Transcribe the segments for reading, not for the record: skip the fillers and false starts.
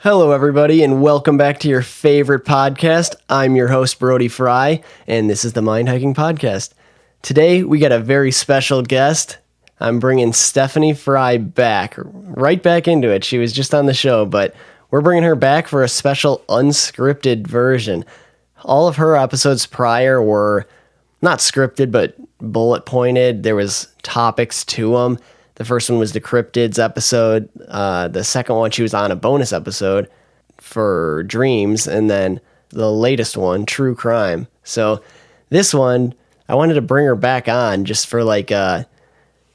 Hello, everybody, and welcome back to your favorite podcast. I'm your host, Brody Frye, and this is the Mind Hiking Podcast. Today, we got a very special guest. I'm bringing Stefie Frye back, right back into it. She was just on the show, but we're bringing her back for a special unscripted version. All of her episodes prior were not scripted, but bullet pointed. There was topics to them. The first one was the cryptids episode. The second one, she was on a bonus episode for dreams. And then the latest one, true crime. So this one, I wanted to bring her back on just for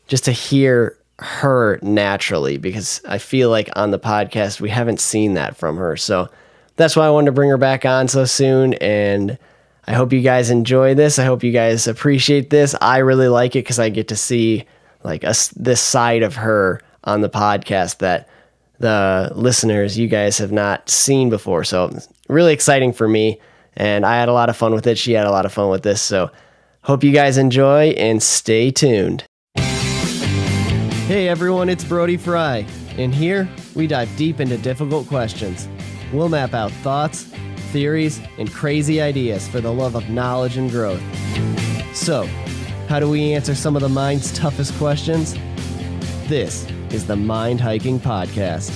just to hear her naturally, because I feel like on the podcast, we haven't seen that from her. So that's why I wanted to bring her back on so soon. And I hope you guys enjoy this. I hope you guys appreciate this. I really like it because I get to see this side of her on the podcast that the listeners, you guys have not seen before. So really exciting for me, and I had a lot of fun with it. She had a lot of fun with this. So hope you guys enjoy and stay tuned. Hey everyone, it's Brody Frye, and here we dive deep into difficult questions. We'll map out thoughts, theories, and crazy ideas for the love of knowledge and growth. So, how do we answer some of the mind's toughest questions? This is the Mind Hiking Podcast.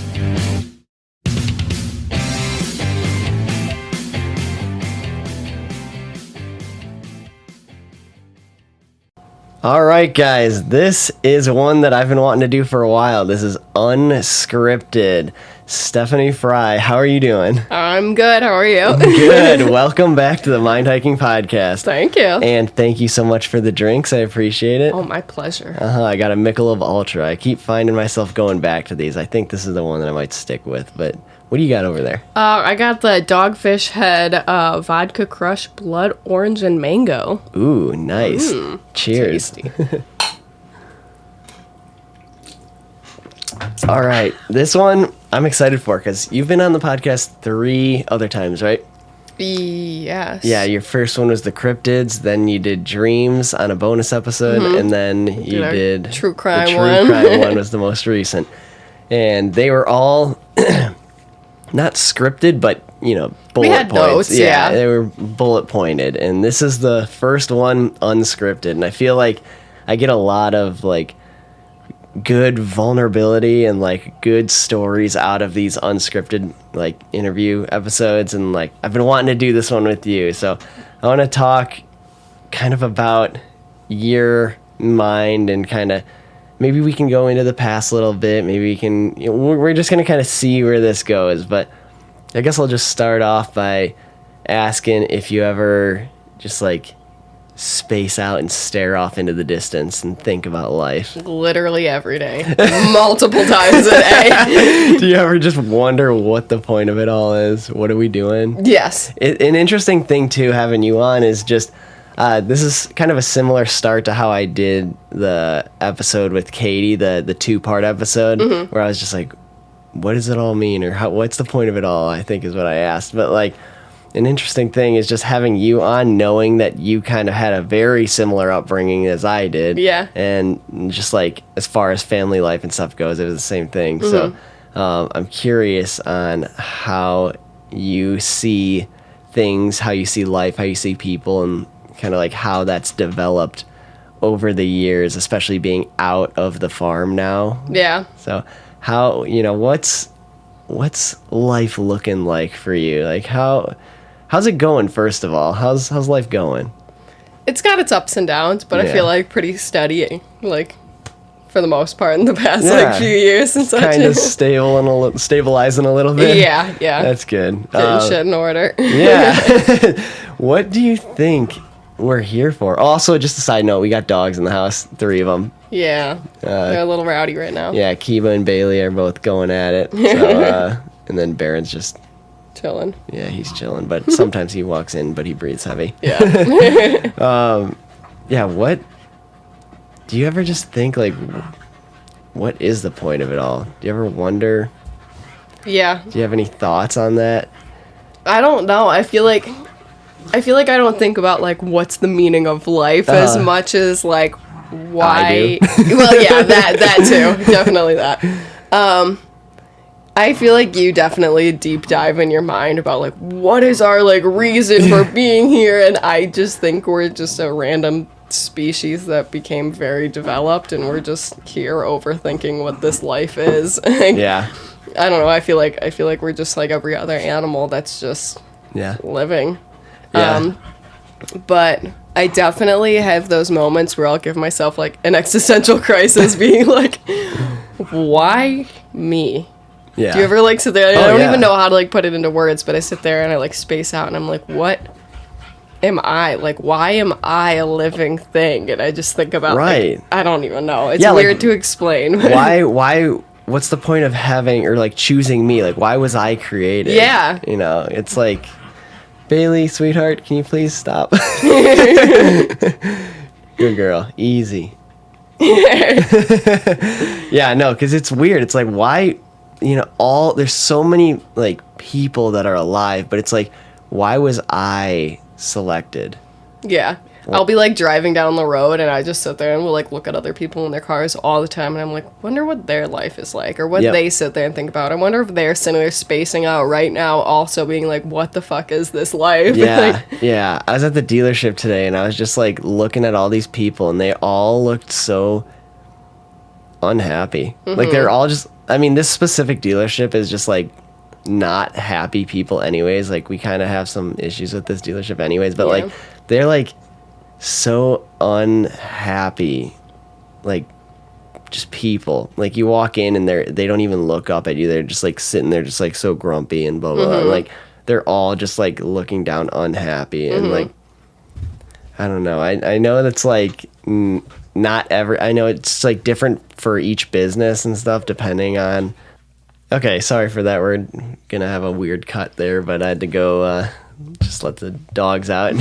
All right, guys, this is one that I've been wanting to do for a while. This is Unscripted. Stefie Frye, how are you doing? I'm good. How are you? Good. Welcome back to the Mind Hiking Podcast. Thank you. And thank you so much for the drinks. I appreciate it. Oh, my pleasure. I got a Michelob Ultra. I keep finding myself going back to these. I think this is the one that I might stick with. But what do you got over there? I got the Dogfish Head Vodka Crush Blood Orange and Mango. Ooh, nice. Cheers. Tasty. All right. This one I'm excited for because you've been on the podcast 3 other times, right? Yes. Yeah, your first one was the cryptids, then you did dreams on a bonus episode, and then you did true crime the one. True crime one was the most recent. And they were all not scripted, but, bullet we had points. Notes, yeah. They were bullet pointed. And this is the first one unscripted. And I feel like I get a lot of, good vulnerability and good stories out of these unscripted interview episodes, and I've been wanting to do this one with you, so I want to talk kind of about your mind and kind of maybe we can go into the past a little bit, maybe we can we're just going to kind of see where this goes. But I guess I'll just start off by asking if you ever just space out and stare off into the distance and think about life. Literally every day. Multiple times a day. Do you ever just wonder what the point of it all is? What are we doing? Yes. An interesting thing, too, having you on is just, this is kind of a similar start to how I did the episode with Katie, the 2-part episode, where I was just like, what does it all mean? Or what's the point of it all, I think is what I asked. But, an interesting thing is just having you on, knowing that you kind of had a very similar upbringing as I did. Yeah. And just as far as family life and stuff goes, it was the same thing. So I'm curious on how you see things, how you see life, how you see people, and kind of how that's developed over the years, especially being out of the farm now. Yeah. So how, what's life looking like for you? How's it going, first of all? How's life going? It's got its ups and downs, but I feel pretty steady, for the most part in the past few years and such. Kind of stabilizing a little bit. Yeah. That's good. Getting shit in order. Yeah. What do you think we're here for? Also, just a side note, we got dogs in the house, 3 of them. Yeah. They're a little rowdy right now. Yeah, Kiba and Bailey are both going at it. So, and then Baron's just chilling. Yeah, he's chilling, but sometimes he walks in, but he breathes heavy. Yeah. Yeah, what do you ever just think what is the point of it all? Do you ever wonder? Yeah. Do you have any thoughts on that? I don't know. I feel like I don't think about what's the meaning of life as much as why. I do. Well, yeah, that too, definitely that. I feel like you definitely deep dive in your mind about, like, what is our, like, reason for being here? And I just think we're just a random species that became very developed, and we're just here overthinking what this life is. Yeah. I don't know. I feel like we're just like every other animal that's just living. Yeah. But I definitely have those moments where I'll give myself, like, an existential crisis, being like, why me? Yeah. Do you ever, like, sit there? I don't even know how to, like, put it into words, but I sit there and I, like, space out and I'm like, what am I? Like, why am I a living thing? And I just think about, like, I don't even know. It's weird to explain. Why, what's the point of having, or, like, choosing me? Like, why was I created? Yeah. You know, it's like, Bailey, sweetheart, can you please stop? Good girl. Easy. Yeah, no, because it's weird. It's like, why, you know, there's so many, like, people that are alive, but it's like, why was I selected? Yeah. I'll be, like, driving down the road and I just sit there and we'll, like, look at other people in their cars all the time and I'm like, wonder what their life is like, or what they sit there and think about. I wonder if they're sitting there spacing out right now, also being like, what the fuck is this life? Yeah. Yeah. I was at the dealership today and I was just, like, looking at all these people and they all looked so unhappy. Like, they're all just, I mean, this specific dealership is just, like, not happy people anyways. Like, we kind of have some issues with this dealership anyways, but like, they're, like, so unhappy, like, just people. Like, you walk in and they don't even look up at you. They're just, like, sitting there just, like, so grumpy and blah blah. And, like, they're all just, like, looking down unhappy and like, I don't know. I know that's, like, not every, I know it's, like, different for each business and stuff depending on. Okay, sorry for that. We're gonna have a weird cut there, but I had to go just let the dogs out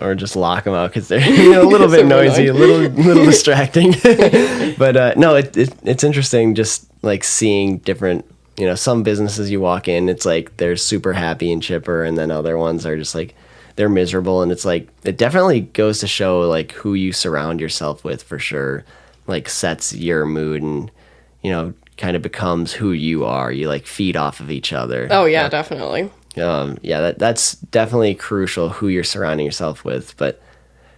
or just lock them out because they're, you know, a little bit noisy, a little distracting. But no, it's interesting just, like, seeing different, you know, some businesses you walk in, it's like they're super happy and chipper, and then other ones are just like they're miserable, and it's like it definitely goes to show, like, who you surround yourself with for sure, like, sets your mood and, you know, kind of becomes who you are. You, like, feed off of each other. Oh yeah, definitely. Yeah, that's definitely crucial, who you're surrounding yourself with. But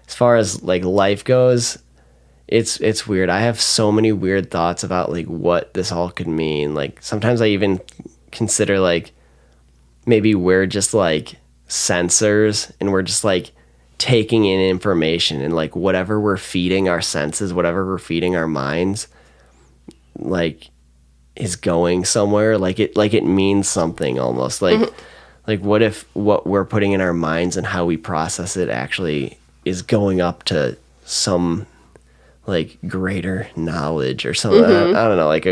as far as, like, life goes, it's weird. I have so many weird thoughts about, like, what this all could mean. Like, sometimes I even consider, like, maybe we're just, like, sensors and we're just, like, taking in information, and, like, whatever we're feeding our senses, whatever we're feeding our minds, like, is going somewhere. Like it means something almost. Like, like, what if what we're putting in our minds and how we process it actually is going up to some, like, greater knowledge or something. I don't know, like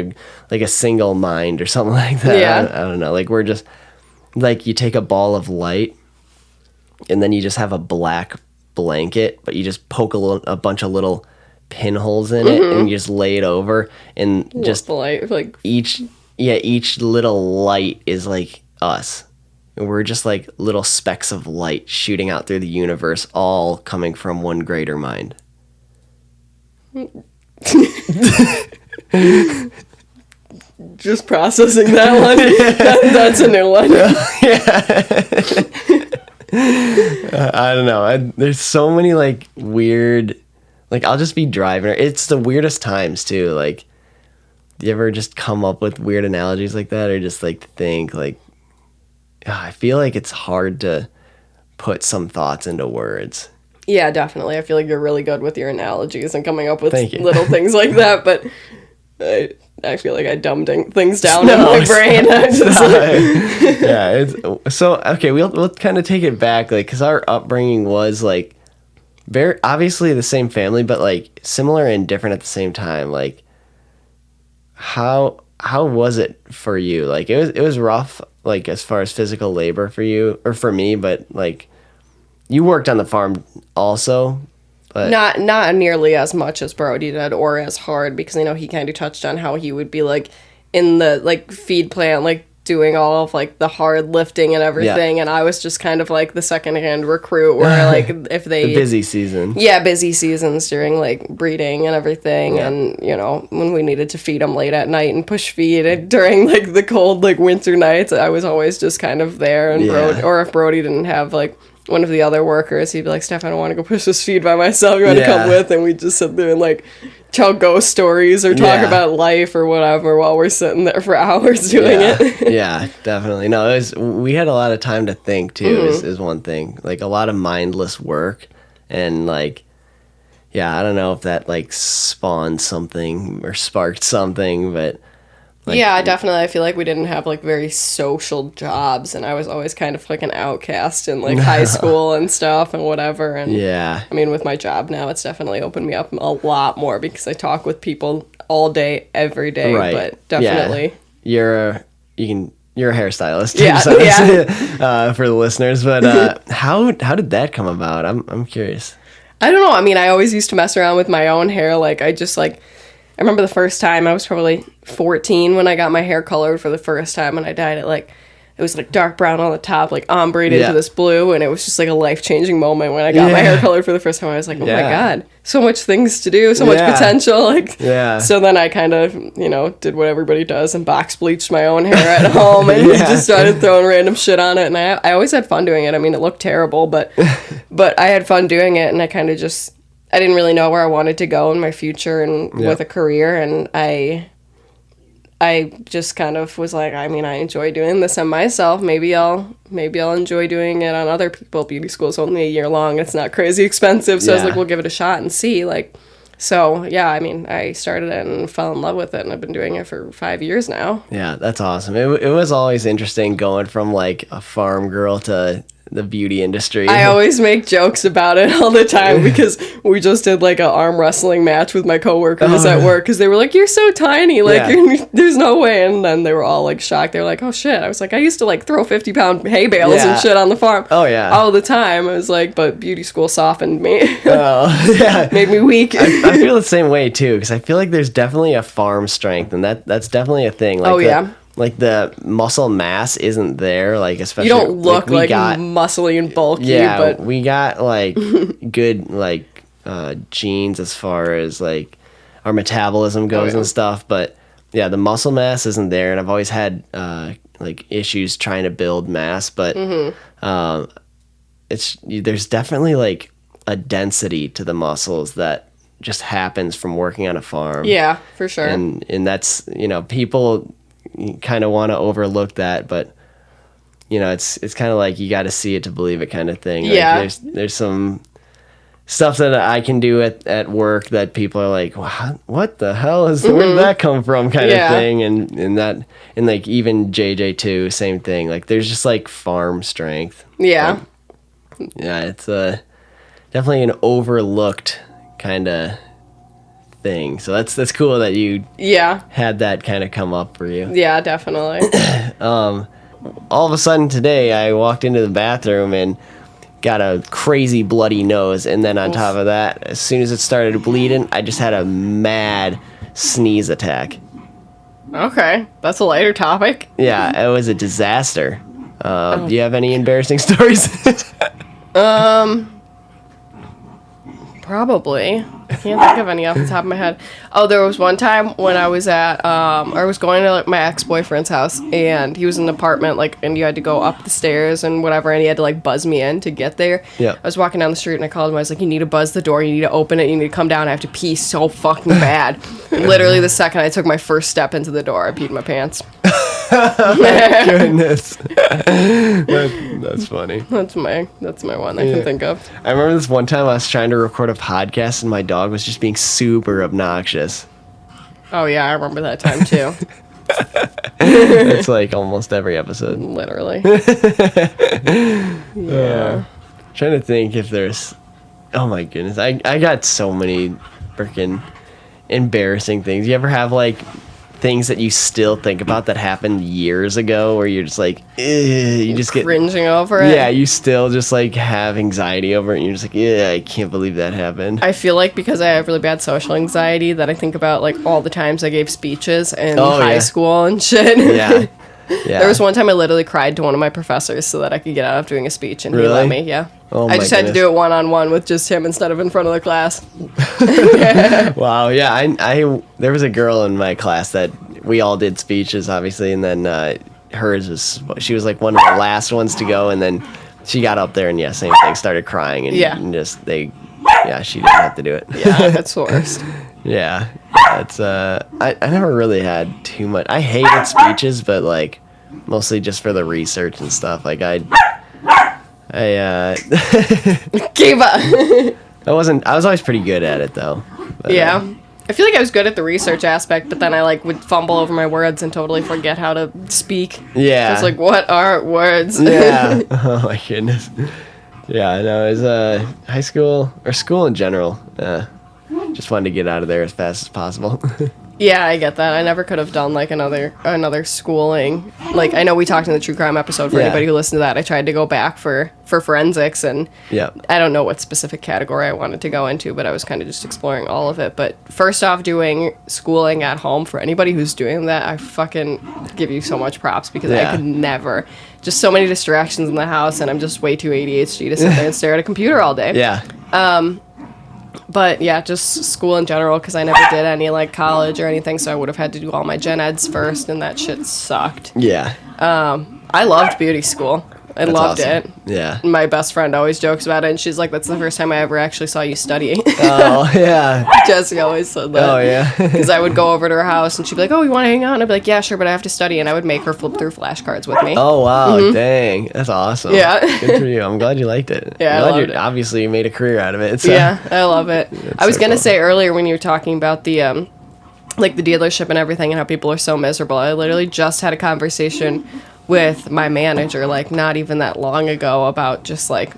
a single mind or something like that. Yeah. I don't know. Like, we're just, like, you take a ball of light and then you just have a black blanket, but you just poke a bunch of little pinholes in it and you just lay it over, and just the light, like, each little light is like us, and we're just like little specks of light shooting out through the universe, all coming from one greater mind. Just processing that one. That's a new one. I don't know. There's so many, like, weird, like, I'll just be driving. It's the weirdest times too. Like, do you ever just come up with weird analogies like that, or just, like, think, like, I feel like it's hard to put some thoughts into words. Yeah, definitely. I feel like you're really good with your analogies and coming up with little things like that, but I feel like I dumbed things down in my brain. Yeah, it's so okay. We'll kind of take it back, like, because our upbringing was, like, very obviously the same family, but, like, similar and different at the same time. Like, how was it for you? Like, it was rough, like, as far as physical labor for you or for me, but, like, you worked on the farm also. But not nearly as much as Brody did, or as hard, because I know he kind of touched on how he would be, like, in the, like, feed plant, like, doing all of like the hard lifting and everything, and I was just kind of like the secondhand recruit where like if they the busy season. Yeah, busy seasons during like breeding and everything, and you know when we needed to feed them late at night and push feed and during like the cold like winter nights, I was always just kind of there. And Brody, or if Brody didn't have like one of the other workers, he'd be like, Steph, I don't want to go push this feed by myself. You want to come with? And we'd just sit there and like tell ghost stories or talk about life or whatever while we're sitting there for hours doing it. Yeah, definitely. No, we had a lot of time to think too, is one thing. Like a lot of mindless work, and like, I don't know if that like spawned something or sparked something, but like, yeah, definitely. I feel like we didn't have like very social jobs, and I was always kind of like an outcast in like high school and stuff and whatever. And I mean, with my job now, it's definitely opened me up a lot more because I talk with people all day, every day. Right. But definitely, you're a hairstylist. For the listeners. But how did that come about? I'm curious. I don't know. I mean, I always used to mess around with my own hair. Like I remember the first time, I was probably 14 when I got my hair colored for the first time, and I dyed it like, it was like dark brown on the top, like ombre into this blue, and it was just like a life-changing moment when I got my hair colored for the first time. I was like, oh my God, so much things to do, so much potential. Like, so then I kind of, did what everybody does and box bleached my own hair at home and just started throwing random shit on it, and I always had fun doing it. I mean, it looked terrible, but I had fun doing it, and I kind of just... I didn't really know where I wanted to go in my future and with a career, and I just kind of was like, I mean, I enjoy doing this on myself. Maybe I'll enjoy doing it on other people. Beauty school is only a year long. It's not crazy expensive, so I was like, we'll give it a shot and see. Like, so I mean, I started it and fell in love with it, and I've been doing it for 5 years now. Yeah, that's awesome. It was always interesting going from like a farm girl to the beauty industry. I always make jokes about it all the time because we just did like an arm wrestling match with my coworkers at work because they were like, you're so tiny, like there's no way. And then they were all like shocked. They were like, oh shit. I was like, I used to like throw 50-pound hay bales and shit on the farm all the time. I was like, but beauty school softened me. Made me weak. I feel the same way too, because I feel like there's definitely a farm strength, and that's definitely a thing. Like like the muscle mass isn't there, like especially you don't look like muscly and bulky. But we got like good like genes as far as like our metabolism goes and stuff. But the muscle mass isn't there, and I've always had like issues trying to build mass. But there's definitely like a density to the muscles that just happens from working on a farm. Yeah, for sure. And that's people kind of want to overlook that, but it's kind of like you got to see it to believe it kind of thing. Like there's some stuff that I can do at work that people are like, what the hell where did that come from kind of thing, and like even JJ too, same thing. Like there's just like farm strength. It's definitely an overlooked kind of thing. So that's cool that you had that kind of come up for you. Yeah, definitely. All of a sudden today I walked into the bathroom and got a crazy bloody nose, and then on top of that, as soon as it started bleeding, I just had a mad sneeze attack. Okay, that's a lighter topic. Yeah, it was a disaster. Do you have any embarrassing stories? Probably. I can't think of any off the top of my head. Oh, there was one time when I was at, I was going to like, my ex-boyfriend's house, and he was in an apartment, like, and you had to go up the stairs and whatever, and he had to like buzz me in to get there. Yeah. I was walking down the street and I called him. I was like, you need to buzz the door, you need to open it, you need to come down, I have to pee so fucking bad. Literally the second I took my first step into the door, I peed my pants. Goodness. That's funny. That's my one I can think of. I remember this one time I was trying to record a podcast and my dog was just being super obnoxious. Oh yeah, I remember that time too. It's like almost every episode. Literally. Trying to think if there's... Oh my goodness. I got so many freaking embarrassing things. You ever have like things that you still think about that happened years ago, where you're just like, you just get cringing over it? Yeah, you still just like have anxiety over it, and you're just like, I can't believe that happened. I feel like because I have really bad social anxiety that I think about like all the times I gave speeches in high school and shit. There was one time I literally cried to one of my professors so that I could get out of doing a speech, and he Really? let me. Yeah. Oh I just had to do it one-on-one with just him instead of in front of the class. Wow. Yeah. I there was a girl in my class that we all did speeches, obviously, and then hers was, she was like one of the last ones to go, and then she got up there and same thing, started crying, and, she didn't have to do it. Yeah, that's the worst. Yeah. It's I never really had too much. I hated speeches, but like mostly just for the research and stuff. Like I Gave up. I was always pretty good at it though. But, Yeah. I feel like I was good at the research aspect, but then I like would fumble over my words and totally forget how to speak. Yeah. I was like, what are words? Yeah. Oh my goodness. Yeah, no, it was high school or school in general. Just wanted to get out of there as fast as possible. Yeah, I get that. I never could have done like another schooling. Like I know we talked in the true crime episode for anybody who listened to that. I tried to go back for forensics, and I don't know what specific category I wanted to go into, but I was kind of just exploring all of it. But first off, doing schooling at home, for anybody who's doing that, I fucking give you so much props, because I could never. Just so many distractions in the house, and I'm just way too ADHD to sit there and stare at a computer all day. Yeah. But yeah, just school in general, because I never did any like college or anything, so I would have had to do all my gen eds first, and that shit sucked. Yeah. I loved beauty school. I loved awesome. it. Yeah. My best friend always jokes about it, and she's like, that's the first time I ever actually saw you studying. Oh, yeah. Jesse always said that. Oh, yeah. Because I would go over to her house, and she'd be like, oh, you want to hang out? And I'd be like, yeah, sure, but I have to study, and I would make her flip through flashcards with me. Oh, wow. Dang. That's awesome. Yeah. Good for you. I'm glad you liked it. Yeah, I'm I glad loved it. Obviously, you made a career out of it. So. Yeah, I love it. I was so going to cool. say earlier when you were talking about the, like the dealership and everything and how people are so miserable, I literally just had a conversation with my manager, like not even that long ago, about just like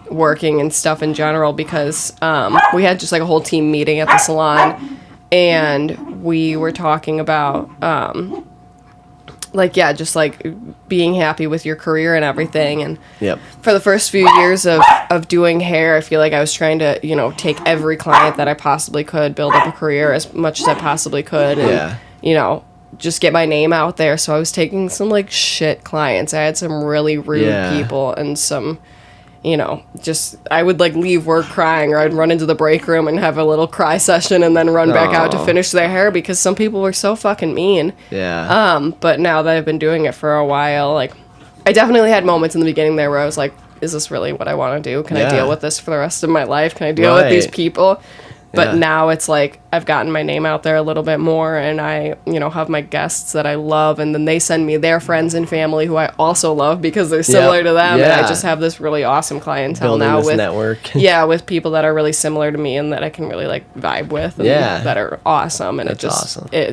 working and stuff in general, because we had just like a whole team meeting at the salon, and we were talking about like just like being happy with your career and everything. And for the first few years of doing hair, I feel like I was trying to take every client that I possibly could, build up a career as much as I possibly could, and just get my name out there. So I was taking some like shit clients. I had some really rude people, and some just I would like leave work crying, or I'd run into the break room and have a little cry session, and then run back out to finish their hair, because some people were so fucking mean. But now that I've been doing it for a while, like I definitely had moments in the beginning there where I was like, is this really what I want to do? Can I deal with this for the rest of my life? Can I deal with these people? But now it's like I've gotten my name out there a little bit more, and I, have my guests that I love, and then they send me their friends and family who I also love because they're similar to them, and I just have this really awesome clientele building now this with network. with people that are really similar to me and that I can really like vibe with, and that are awesome, and it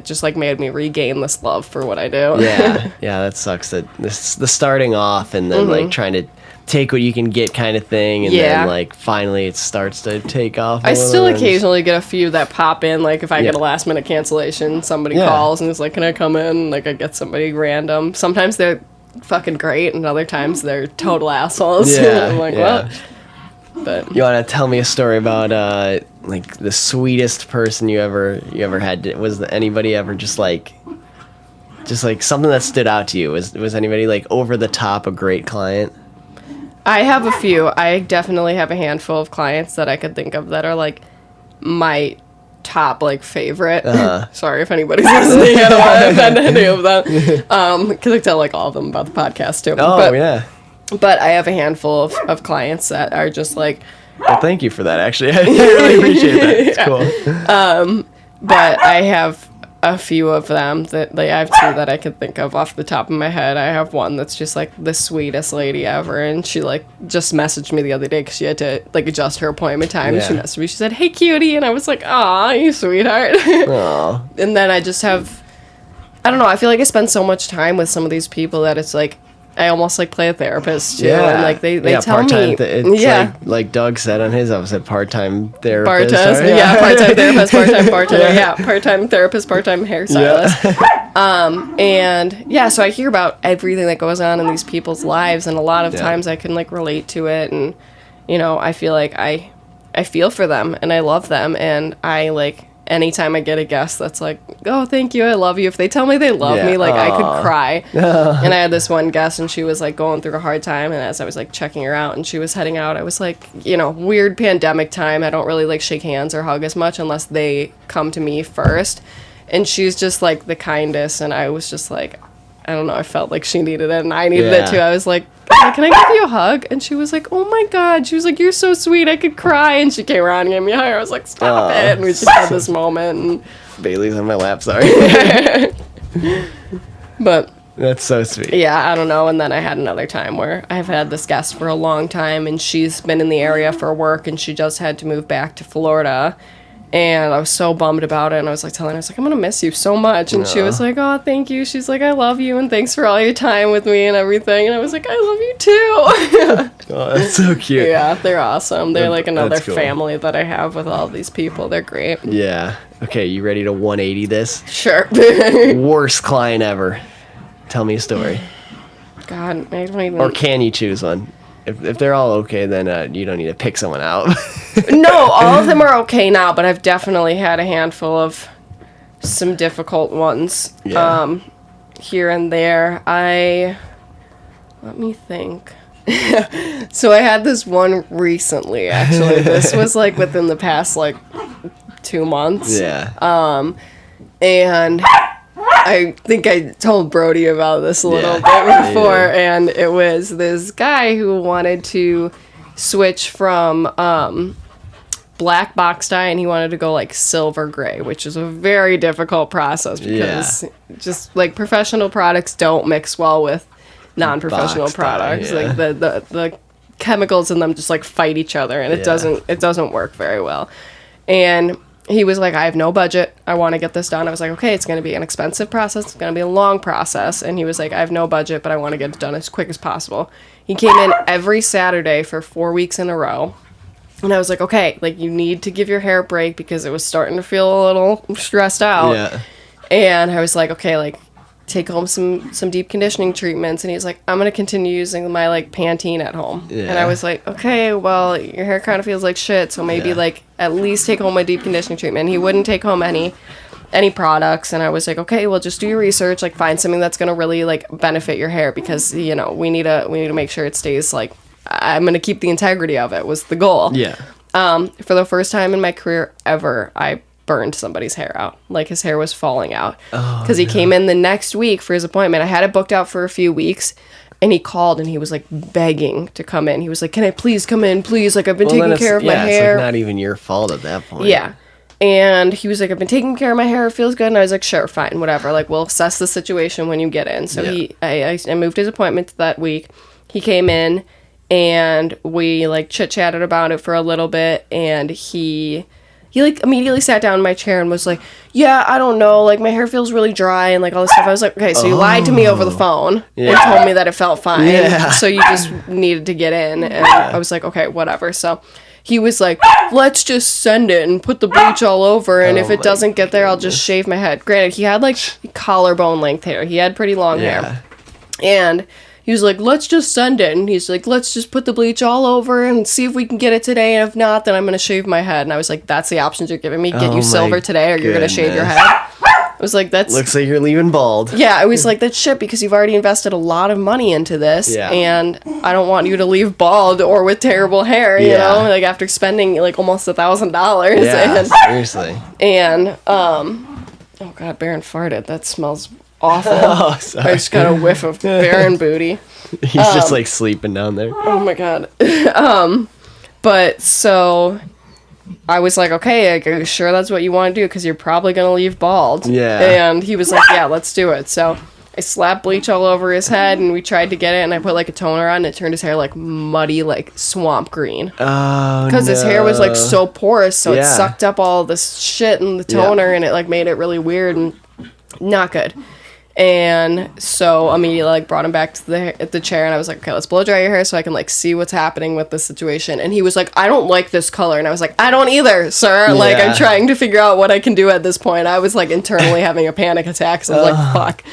just like made me regain this love for what I do. That sucks. That this the starting off and then like trying to take what you can get kind of thing, and then like finally it starts to take off. I still occasionally get a few that pop in, like if I get a last minute cancellation, somebody calls and is like, can I come in? Like I get somebody random. Sometimes they're fucking great, and other times they're total assholes. I'm like, what? But you want to tell me a story about like the sweetest person you ever had? Was anybody ever just like something that stood out to you? Was anybody like over the top a great client? I have a few. I definitely have a handful of clients that I could think of that are like my top like favorite. Sorry if anybody's listening. I don't want to offend any of them. Because I tell like all of them about the podcast too. But I have a handful of clients that are just like. Well, thank you for that. Actually, I really appreciate that. It's cool. But I have a few of them that like, I have two that I can think of off the top of my head. I have one that's just like the sweetest lady ever, and she like just messaged me the other day because she had to like adjust her appointment time. And she messaged me. She said, "Hey, cutie," and I was like, "Aw, you sweetheart." And then I just have, I don't know. I feel like I spend so much time with some of these people that it's like I almost like play a therapist too, and like they tell me, like Doug said on his episode, part-time therapist, part-time therapist, part-time bartender, part-time therapist, part-time hairstylist, and so I hear about everything that goes on in these people's lives, and a lot of times I can like relate to it, and I feel like I feel for them, and I love them, and I like anytime I get a guest that's like, oh, thank you, I love you, if they tell me they love me, like, I could cry. And I had this one guest, and she was, like, going through a hard time, and as I was, like, checking her out, and she was heading out, I was like, weird pandemic time, I don't really, like, shake hands or hug as much unless they come to me first. And she's just, like, the kindest, and I was just, like, I don't know, I felt like she needed it, and I needed it, too. I was like, can I give you a hug? And she was like, oh, my God. She was like, you're so sweet, I could cry. And she came around and gave me a hug. I was like, stop it. And we just had this moment. And Bailey's on my lap, sorry. But that's so sweet. Yeah, I don't know. And then I had another time where I've had this guest for a long time, and she's been in the area for work, and she just had to move back to Florida. And I was so bummed about it, and I was like telling her, I was like, I'm gonna miss you so much. And she was like, oh, thank you. She's like, I love you, and thanks for all your time with me and everything. And I was like, I love you too. Oh, that's so cute. Yeah, they're awesome. They're like another cool. family that I have with all these people. They're great. Yeah. Okay, you ready to 180 this? Sure. Worst client ever. Tell me a story. God, I don't even... Or can you choose one? If they're all okay, then you don't need to pick someone out. No, all of them are okay now, but I've definitely had a handful of some difficult ones here and there. Let me think. So I had this one recently, actually. This was like within the past like 2 months. Yeah. And I think I told Brody about this a little bit before, and it was this guy who wanted to switch from black box dye, and he wanted to go like silver gray, which is a very difficult process because just like professional products don't mix well with non-professional Box dye, products. Like the chemicals in them just like fight each other, and it doesn't work very well. And he was like, I have no budget. I want to get this done. I was like, okay, it's going to be an expensive process. It's going to be a long process. And he was like, I have no budget, but I want to get it done as quick as possible. He came in every Saturday for 4 weeks in a row. And I was like, okay, like, you need to give your hair a break because it was starting to feel a little stressed out. Yeah. And I was like, okay, like, take home some deep conditioning treatments. And he's like, I'm going to continue using my, like, Pantene at home. Yeah. And I was like, okay, well, your hair kind of feels like shit, so maybe, like, at least take home my deep conditioning treatment. And he wouldn't take home any products. And I was like, okay, well, just do your research, like, find something that's going to really, like, benefit your hair because, we need to make sure it stays, like, I'm going to keep the integrity of it was the goal. Yeah. For the first time in my career ever, I burned somebody's hair out. Like, his hair was falling out. Because he came in the next week for his appointment. I had it booked out for a few weeks, and he called, and he was, like, begging to come in. He was like, can I please come in, please? Like, I've been taking care of my hair. It's, like, not even your fault at that point. Yeah. And he was like, I've been taking care of my hair. It feels good. And I was like, sure, fine, whatever. Like, we'll assess the situation when you get in. So I moved his appointment to that week. He came in, and we, like, chit-chatted about it for a little bit, and he like immediately sat down in my chair and was like, yeah, I don't know, like, my hair feels really dry and like all this stuff. I was like, okay, so you lied to me over the phone and told me that it felt fine, so you just needed to get in. And I was like, okay, whatever. So he was like, let's just send it and put the bleach all over, and if it doesn't get there, I'll just shave my head. Granted, he had like collarbone length hair. He had pretty long hair. And he was like, let's just send it. And he's like, let's just put the bleach all over and see if we can get it today. And if not, then I'm going to shave my head. And I was like, that's the options you're giving me. Get you silver today, or you're going to shave your head. I was like, that's... Looks like you're leaving bald. Yeah, I was like, that's shit, because you've already invested a lot of money into this. Yeah. And I don't want you to leave bald or with terrible hair, you know? Like, after spending, like, almost $1,000. Yeah, seriously. And, oh, God, Baron farted. That smells awful. Oh, sorry. I just got a whiff of Baron booty. He's just like sleeping down there. Oh my God. But so I was like, okay, are you sure that's what you want to do? Because you're probably going to leave bald. Yeah. And he was like, yeah, let's do it. So I slapped bleach all over his head, and we tried to get it, and I put like a toner on, and it turned his hair like muddy, like swamp green. Oh, because his hair was like so porous, so it sucked up all this shit in the toner, and it like made it really weird and not good. And so immediately, like, brought him back to the chair, and I was like, okay, let's blow dry your hair so I can, like, see what's happening with the situation. And he was like, I don't like this color. And I was like, I don't either, sir. Like, I'm trying to figure out what I can do at this point. I was, like, internally having a panic attack, so I was like, fuck.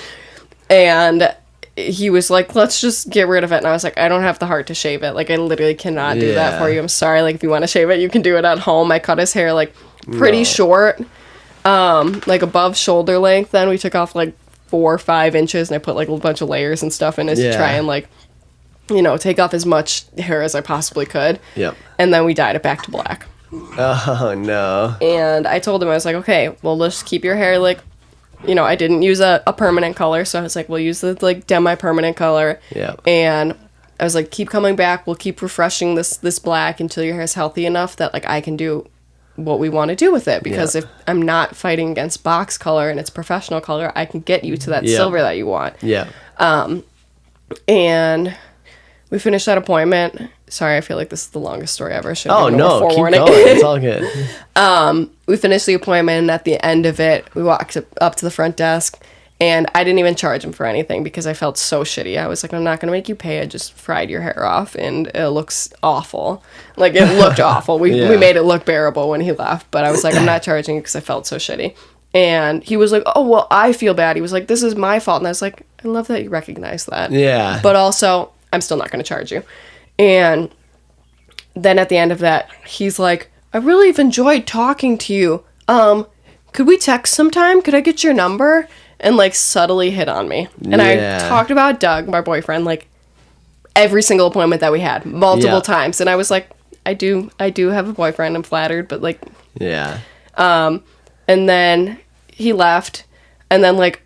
And he was like, let's just get rid of it. And I was like, I don't have the heart to shave it. Like, I literally cannot do that for you. I'm sorry. Like, if you want to shave it, you can do it at home. I cut his hair, like, pretty short. like above shoulder length. Then we took off like 4 or 5 inches, and I put like a bunch of layers and stuff in it to try and like, you know, take off as much hair as I possibly could. Yep. And then we dyed it back to black. Oh, no. And I told him, I was like, okay, well, let's keep your hair, like, you know, I didn't use a permanent color. So I was like, we'll use the, like, demi-permanent color. Yeah. And I was like, keep coming back. We'll keep refreshing this black until your hair is healthy enough that, like, I can do what we want to do with it. Because if I'm not fighting against box color and it's professional color, I can get you to that silver that you want. Yeah. And we finished that appointment. Sorry, I feel like this is the longest story ever. Oh, no, keep going. It's all good. We finished the appointment, and at the end of it, we walked up to the front desk, and I didn't even charge him for anything because I felt so shitty. I was like, I'm not going to make you pay. I just fried your hair off, and it looks awful. Like, it looked awful. We made it look bearable when he left, but I was like, I'm not charging you because I felt so shitty. And he was like, oh, well, I feel bad. He was like, this is my fault. And I was like, I love that you recognize that. Yeah. But also, I'm still not going to charge you. And then at the end of that, he's like, I really have enjoyed talking to you. Could we text sometime? Could I get your number? And like subtly hit on me. And I talked about Doug, my boyfriend, like every single appointment that we had, multiple times. And I was like, I do have a boyfriend. I'm flattered, but like, yeah. And then he left. And then like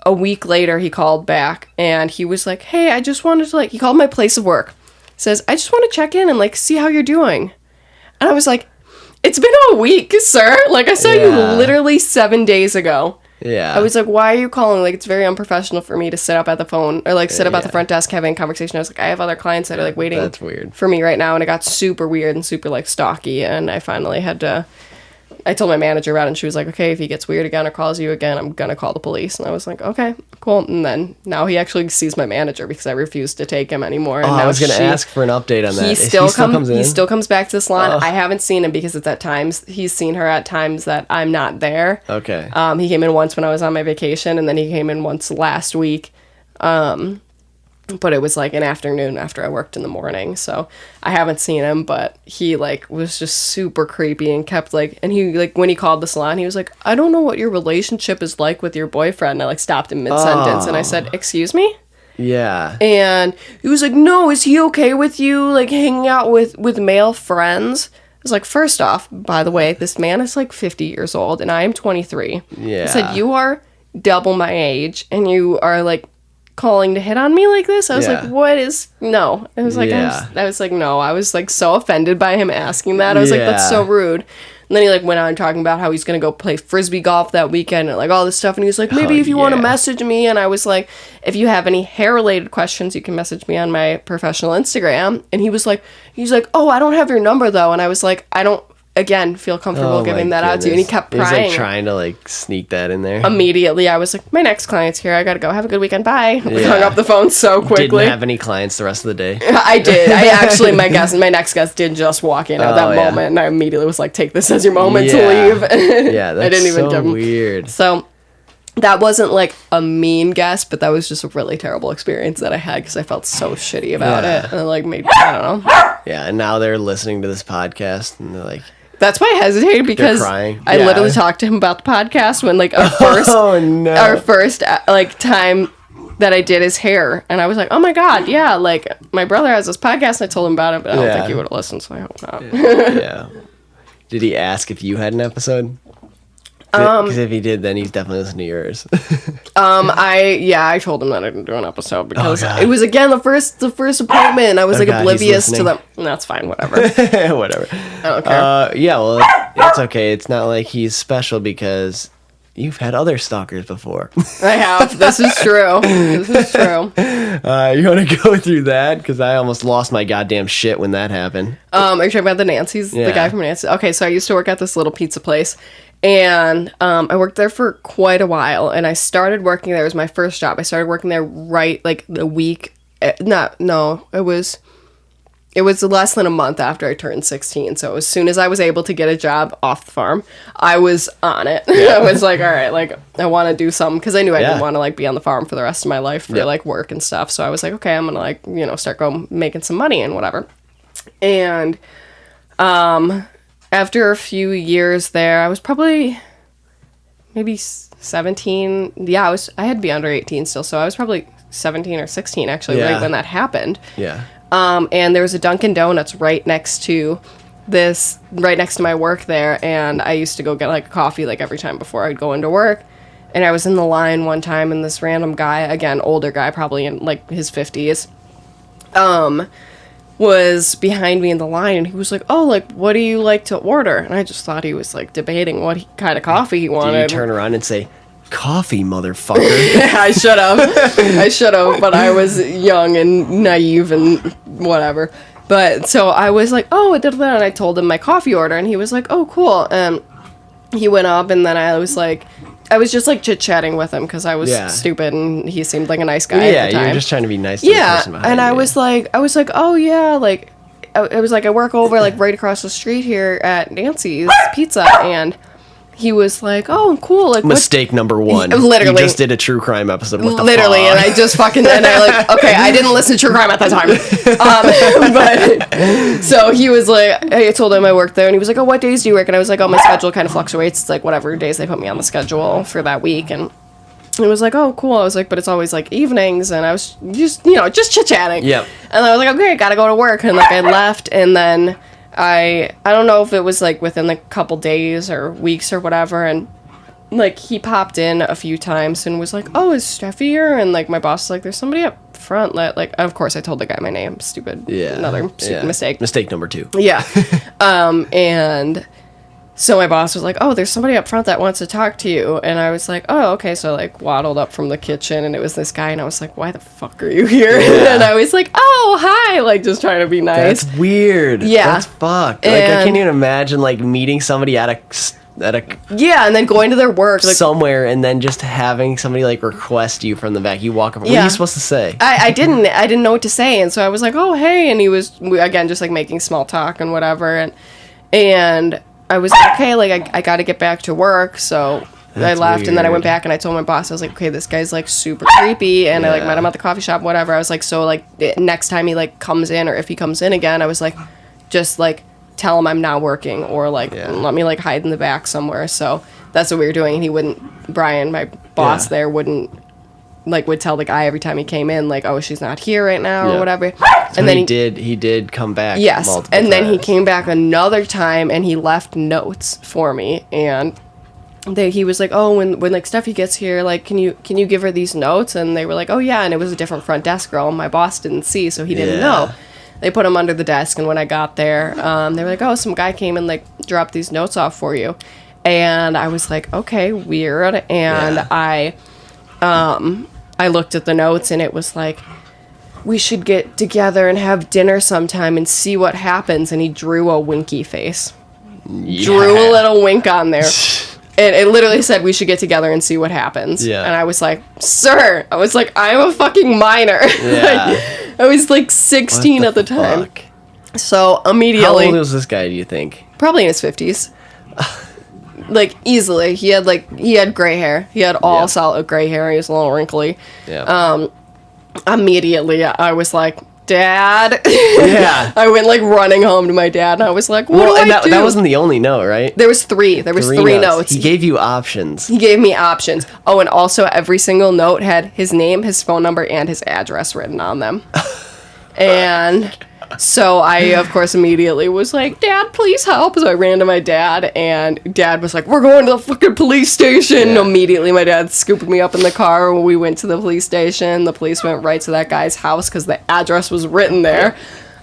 a week later, he called back and he was like, hey, I just wanted to he called my place of work. Says, I just want to check in and like see how you're doing. And I was like, it's been a week, sir. Like I saw you literally 7 days ago. Yeah. I was like, why are you calling? Like, it's very unprofessional for me to sit up at the phone or like sit up at the front desk having a conversation. I was like, I have other clients that are like waiting That's weird. for me right now. And it got super weird and super like stalky. And I finally had to, I told my manager about it and she was like, okay, if he gets weird again or calls you again, I'm going to call the police. And I was like, okay, cool. And then now he actually sees my manager because I refused to take him anymore. And now I was going to ask for an update on that. He still comes back to the salon. I haven't seen him because it's at times, he's seen her at times that I'm not there. Okay. He came in once when I was on my vacation and then he came in once last week. But it was like an afternoon after I worked in the morning. So I haven't seen him, but he like was just super creepy and kept like, and he like, when he called the salon, he was like, I don't know what your relationship is like with your boyfriend. And I like stopped him mid-sentence and I said, excuse me? Yeah. And he was like, no, is he okay with you like hanging out with male friends? I was like, first off, by the way, this man is like 50 years old and I am 23. Yeah. I said, you are double my age and you are like calling to hit on me like this. I was like, what is no? I was like, I was like, no. I was like so offended by him asking that. I was like, that's so rude. And then he like went on talking about how he's gonna go play frisbee golf that weekend and like all this stuff. And he was like, maybe if you want to message me. And I was like, if you have any hair related questions, you can message me on my professional Instagram. And he's like, oh, I don't have your number though. And I was like, I don't again feel comfortable giving that out to you. And he kept prying. He's like trying to like sneak that in there. Immediately I was like, my next client's here, I gotta go, have a good weekend, bye. We hung up the phone so quickly. Didn't have any clients the rest of the day. I did. I actually, my next guest did just walk in at that moment and I immediately was like, take this as your moment to leave. Yeah, that's I didn't even so weird. So that wasn't like a mean guest, but that was just a really terrible experience that I had because I felt so shitty about it. And it like made, I don't know. Yeah, and now they're listening to this podcast and they're like, that's why I hesitated because I literally talked to him about the podcast when like our first like time that I did his hair, and I was like, oh my god, yeah, like my brother has this podcast. And I told him about it, but I don't think he would have listened, so I hope not. Yeah. Did he ask if you had an episode? Because if he did, then he's definitely listening to yours. I told him that I didn't do an episode because it was again the first appointment. I was like oblivious to them. That's fine, whatever. Whatever. I don't care. Yeah, well, it's okay. It's not like he's special because you've had other stalkers before. I have. This is true. You want to go through that? Because I almost lost my goddamn shit when that happened. Are you talking about the Nancy's? The guy from Nancy? Okay, so I used to work at this little pizza place. And I worked there for quite a while. And I started working there. It was my first job. I started working there right like the week. It was less than a month after I turned 16. So as soon as I was able to get a job off the farm, I was on it. I was like, all right, like I want to do something because I knew I didn't want to like be on the farm for the rest of my life for like work and stuff. So I was like, okay, I'm gonna like start going making some money and whatever. And after a few years there, I was probably maybe 17. Yeah, I had to be under 18 still, so I was probably 17 or 16 actually, right when that happened. Yeah. And there was a Dunkin' Donuts right next to my work there, and I used to go get like a coffee like every time before I'd go into work. And I was in the line one time, and this random guy, again, older guy, probably in like his 50s, was behind me in the line, and he was like, "Oh, like, what do you like to order?" And I just thought he was like debating what kind of coffee he wanted. Do you turn around and say, "Coffee, motherfucker"? Yeah, I should have, but I was young and naive and whatever. But so I was like, "Oh," and I told him my coffee order, and he was like, "Oh, cool." And he went up, and then I was just like chit-chatting with him because I was stupid and he seemed like a nice guy at the time. You're just trying to be nice to the person behind and you. I was like, "Oh yeah," like I was like, "I work over like right across the street here at Nancy's Pizza," and he was like, "Oh, cool." Like mistake number one. Literally, you just did a true crime episode. What the literally, fuck? and I just fucking and I like, okay, I didn't listen to true crime at that time, but so he was like, I told him I worked there, and he was like, "Oh, what days do you work?" And I was like, "Oh, my schedule kind of fluctuates. It's like whatever days they put me on the schedule for that week." And he was like, "Oh, cool." I was like, "But it's always like evenings," and I was just just chit chatting. Yep. And I was like, "Okay, gotta go to work," and like I left, and then I don't know if it was like within a couple days or weeks or whatever, and like he popped in a few times and was like, "Oh, is Stefie here?" And like my boss was like, "There's somebody up front." Like of course I told the guy my name. Stupid. Yeah. Another stupid mistake. Mistake number 2. Yeah. And so my boss was like, "Oh, there's somebody up front that wants to talk to you." And I was like, "Oh, okay." So like waddled up from the kitchen, and it was this guy, and I was like, "Why the fuck are you here?" Yeah. And I was like, "Oh, hi," like just trying to be nice. That's weird. Yeah. That's fucked. Like I can't even imagine like meeting somebody at a yeah, and then going to their work like somewhere, and then just having somebody like request you from the back. You walk up. What are you supposed to say? I didn't know what to say, and so I was like, "Oh, hey," and he was again just like making small talk and whatever, and I was like, "Okay, like I got to get back to work," so That's I left, weird. and then I went back and I told my boss, I was like, "Okay, this guy's like super creepy," and I like met him at the coffee shop, whatever. I was like, "So like next time he like comes in, or if he comes in again," I was like, "Just like tell him I'm not working, or like let me like hide in the back somewhere." So that's what we were doing, and he wouldn't. Brian, my boss there, would tell the guy every time he came in, like, "Oh, she's not here right now," or whatever. So and then he did come back. Yes, multiple and then he times. came back another time, and he left notes for me, and he was like, "Oh, when like Stefie gets here, like, can you give her these notes?" And they were like, "Oh yeah," and it was a different front desk girl, and my boss didn't see, so he didn't know. They put them under the desk, and when I got there, they were like, "Oh, some guy came and like dropped these notes off for you," and I was like, "Okay, weird." And I looked at the notes, and it was like, "We should get together and have dinner sometime and see what happens." And he drew a winky face, drew a little wink on there. And it literally said, "We should get together and see what happens." Yeah. And I was like, "Sir," I was like, "I'm a fucking minor." Yeah. I was like 16 at the time. Fuck? So immediately. How old was this guy, do you think? Probably in his 50s. Like easily. He had gray hair. He had all solid gray hair. He was a little wrinkly. Yeah. Immediately I was like, "Dad." Yeah. I went like running home to my dad, and I was like, "What do I do?" That wasn't the only note, right? There was three. There was three notes. He gave you options. He gave me options. Oh, and also every single note had his name, his phone number, and his address written on them. And so I, of course, immediately was like, "Dad, please help." So I ran to my dad, and Dad was like, "We're going to the fucking police station." And immediately my dad scooped me up in the car. We went to the police station. The police went right to that guy's house because the address was written there.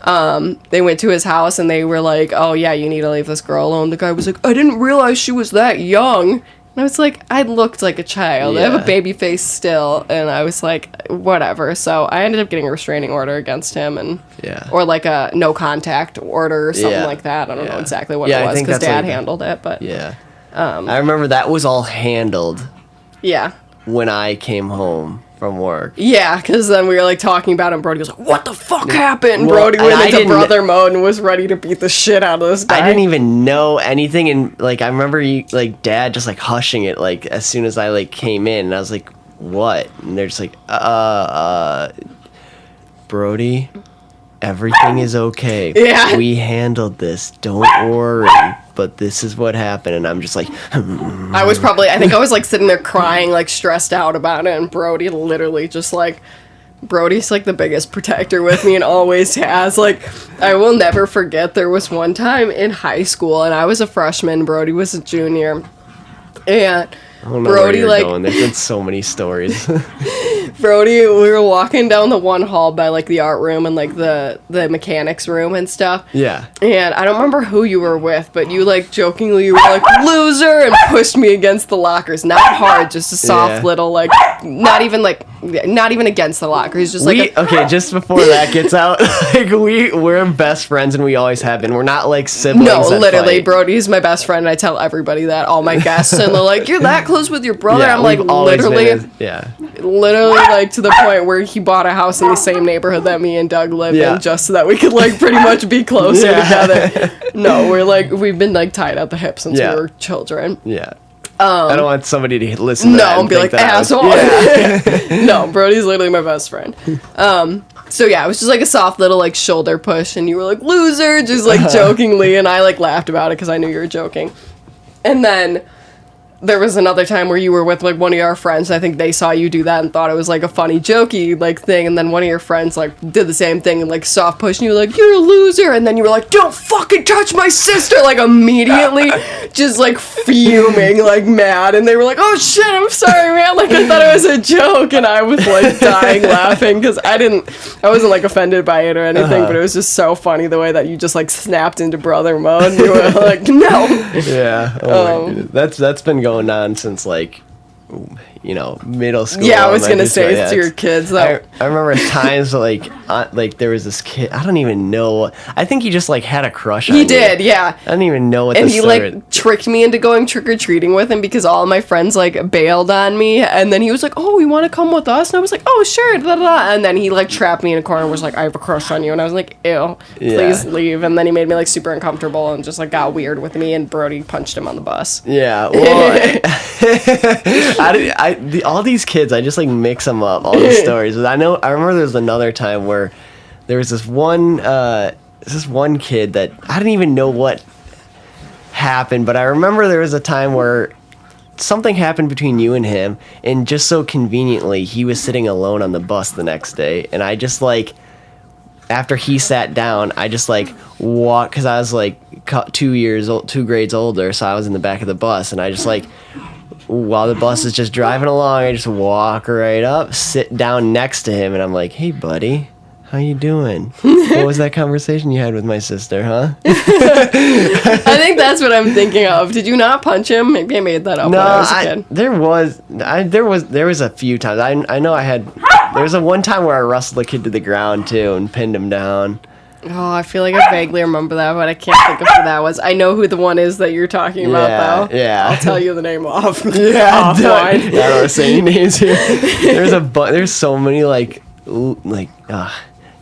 They went to his house, and they were like, "Oh yeah, you need to leave this girl alone." The guy was like, "I didn't realize she was that young." And I was like, I looked like a child. I have a baby face still. And I was like, whatever. So I ended up getting a restraining order against him, and or like a no contact order or something like that. I don't know exactly what it was because Dad handled it. But I remember that was all handled. Yeah. When I came home from work. Yeah, because then we were like talking about it, and Brody was like, "What the fuck happened?" Well, Brody went into brother mode and was ready to beat the shit out of this guy. I didn't even know anything, and like I remember Dad just like hushing it like as soon as I like came in, and I was like, "What?" And they're just like, Brody," everything is okay. Yeah. We handled this. Don't worry. But this is what happened. And I'm just like, I think I was like sitting there crying, like stressed out about it. And Brody literally just like, Brody's like the biggest protector with me and always has. Like, I will never forget, there was one time in high school and I was a freshman, Brody was a junior. And I don't know Brody, where you're going. There's been so many stories. Brody, we were walking down the one hall by like the art room and like the mechanics room and stuff. Yeah. And I don't remember who you were with, but you like jokingly you were like loser and pushed me against the lockers. Not hard, just a soft little like not even against the lockers, just like okay, just before that gets out, like we're best friends and we always have been. We're not like siblings. No, that literally, fight. Brody's my best friend and I tell everybody that, all my guests, and they're like, "You're that close with your brother?" Yeah, I'm like, we've always literally been literally like to the point where he bought a house in the same neighborhood that me and Doug live in just so that we could like pretty much be closer together. No, we've been like tied at the hip since we were children. Yeah. I don't want somebody to listen to that and be like, asshole. No, Brody's literally my best friend. So yeah, it was just like a soft little like shoulder push and you were like, loser, just like jokingly, and I like laughed about it because I knew you were joking. And then there was another time where you were with like one of your friends. I think they saw you do that and thought it was like a funny jokey like thing, and then one of your friends like did the same thing and like soft push and you were like, you're a loser, and then you were like, don't fucking touch my sister, like immediately just like fuming, like mad, and they were like, oh shit, I'm sorry man, like I thought it was a joke, and I was like dying laughing because I wasn't like offended by it or anything, but it was just so funny the way that you just like snapped into brother mode and you were like, no. Yeah. That's been going on since like middle school. Yeah, I was gonna say it's your kids though. I remember times like there was this kid, I don't even know, I think he just like had a crush on me. He did, yeah. I don't even know what. And he like tricked me into going trick-or-treating with him because all my friends like bailed on me, and then he was like, oh, you want to come with us? And I was like, oh sure, blah, blah, blah. And then he like trapped me in a corner and was like, I have a crush on you, and I was like, ew, please leave. And then he made me like super uncomfortable and just like got weird with me, and Brody punched him on the bus. Yeah, well, all these kids, I just like mix them up, all these stories. I remember there was another time where there was this one kid that I didn't even know what happened, but I remember there was a time where something happened between you and him, and just so conveniently he was sitting alone on the bus the next day, and I just like, after he sat down, I just like walked, because I was like 2 grades older, so I was in the back of the bus, and I just like, while the bus is just driving along, I just walk right up, sit down next to him, and I'm like, hey buddy, how you doing? What was that conversation you had with my sister, huh? I think that's what I'm thinking of. Did you not punch him? Maybe I made that up when I was a kid. There was a few times. I know there was one time where I wrestled a kid to the ground too and pinned him down. Oh, I feel like I vaguely remember that, but I can't think of who that was. I know who the one is that you're talking about, though. Yeah. I'll tell you the name off. Yeah, offline. I don't want to say any names here. There's so many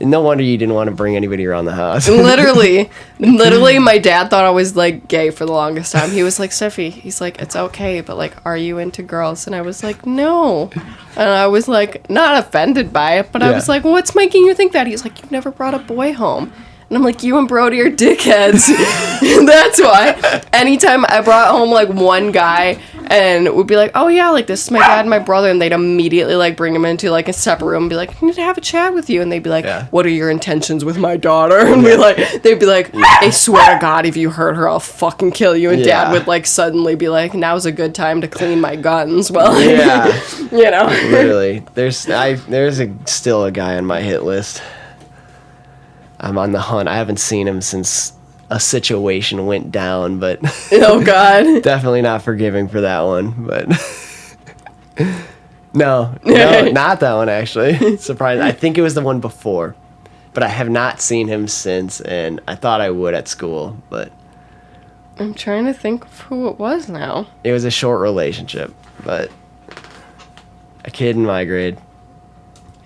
no wonder you didn't want to bring anybody around the house. Literally, my dad thought I was like gay for the longest time. He was like, Stefie, he's like, it's okay, but like, are you into girls? And I was like, no. And I was like, not offended by it, but I was like, what's making you think that? He's like, you've never brought a boy home. And I'm like, you and Brody are dickheads. That's why. Anytime I brought home like one guy and would be like, oh yeah, like this is my dad and my brother, and they'd immediately like bring him into like a separate room and be like, I need to have a chat with you. And they'd be like, what are your intentions with my daughter? And they'd be like, I swear to God, if you hurt her, I'll fucking kill you. And dad would like suddenly be like, now's a good time to clean my guns. Well, Literally, there's still a guy on my hit list. I'm on the hunt. I haven't seen him since a situation went down, but oh God, definitely not forgiving for that one. But no, not that one actually. Surprised. I think it was the one before, but I have not seen him since, and I thought I would at school, but I'm trying to think of who it was now. It was a short relationship, but a kid in my grade.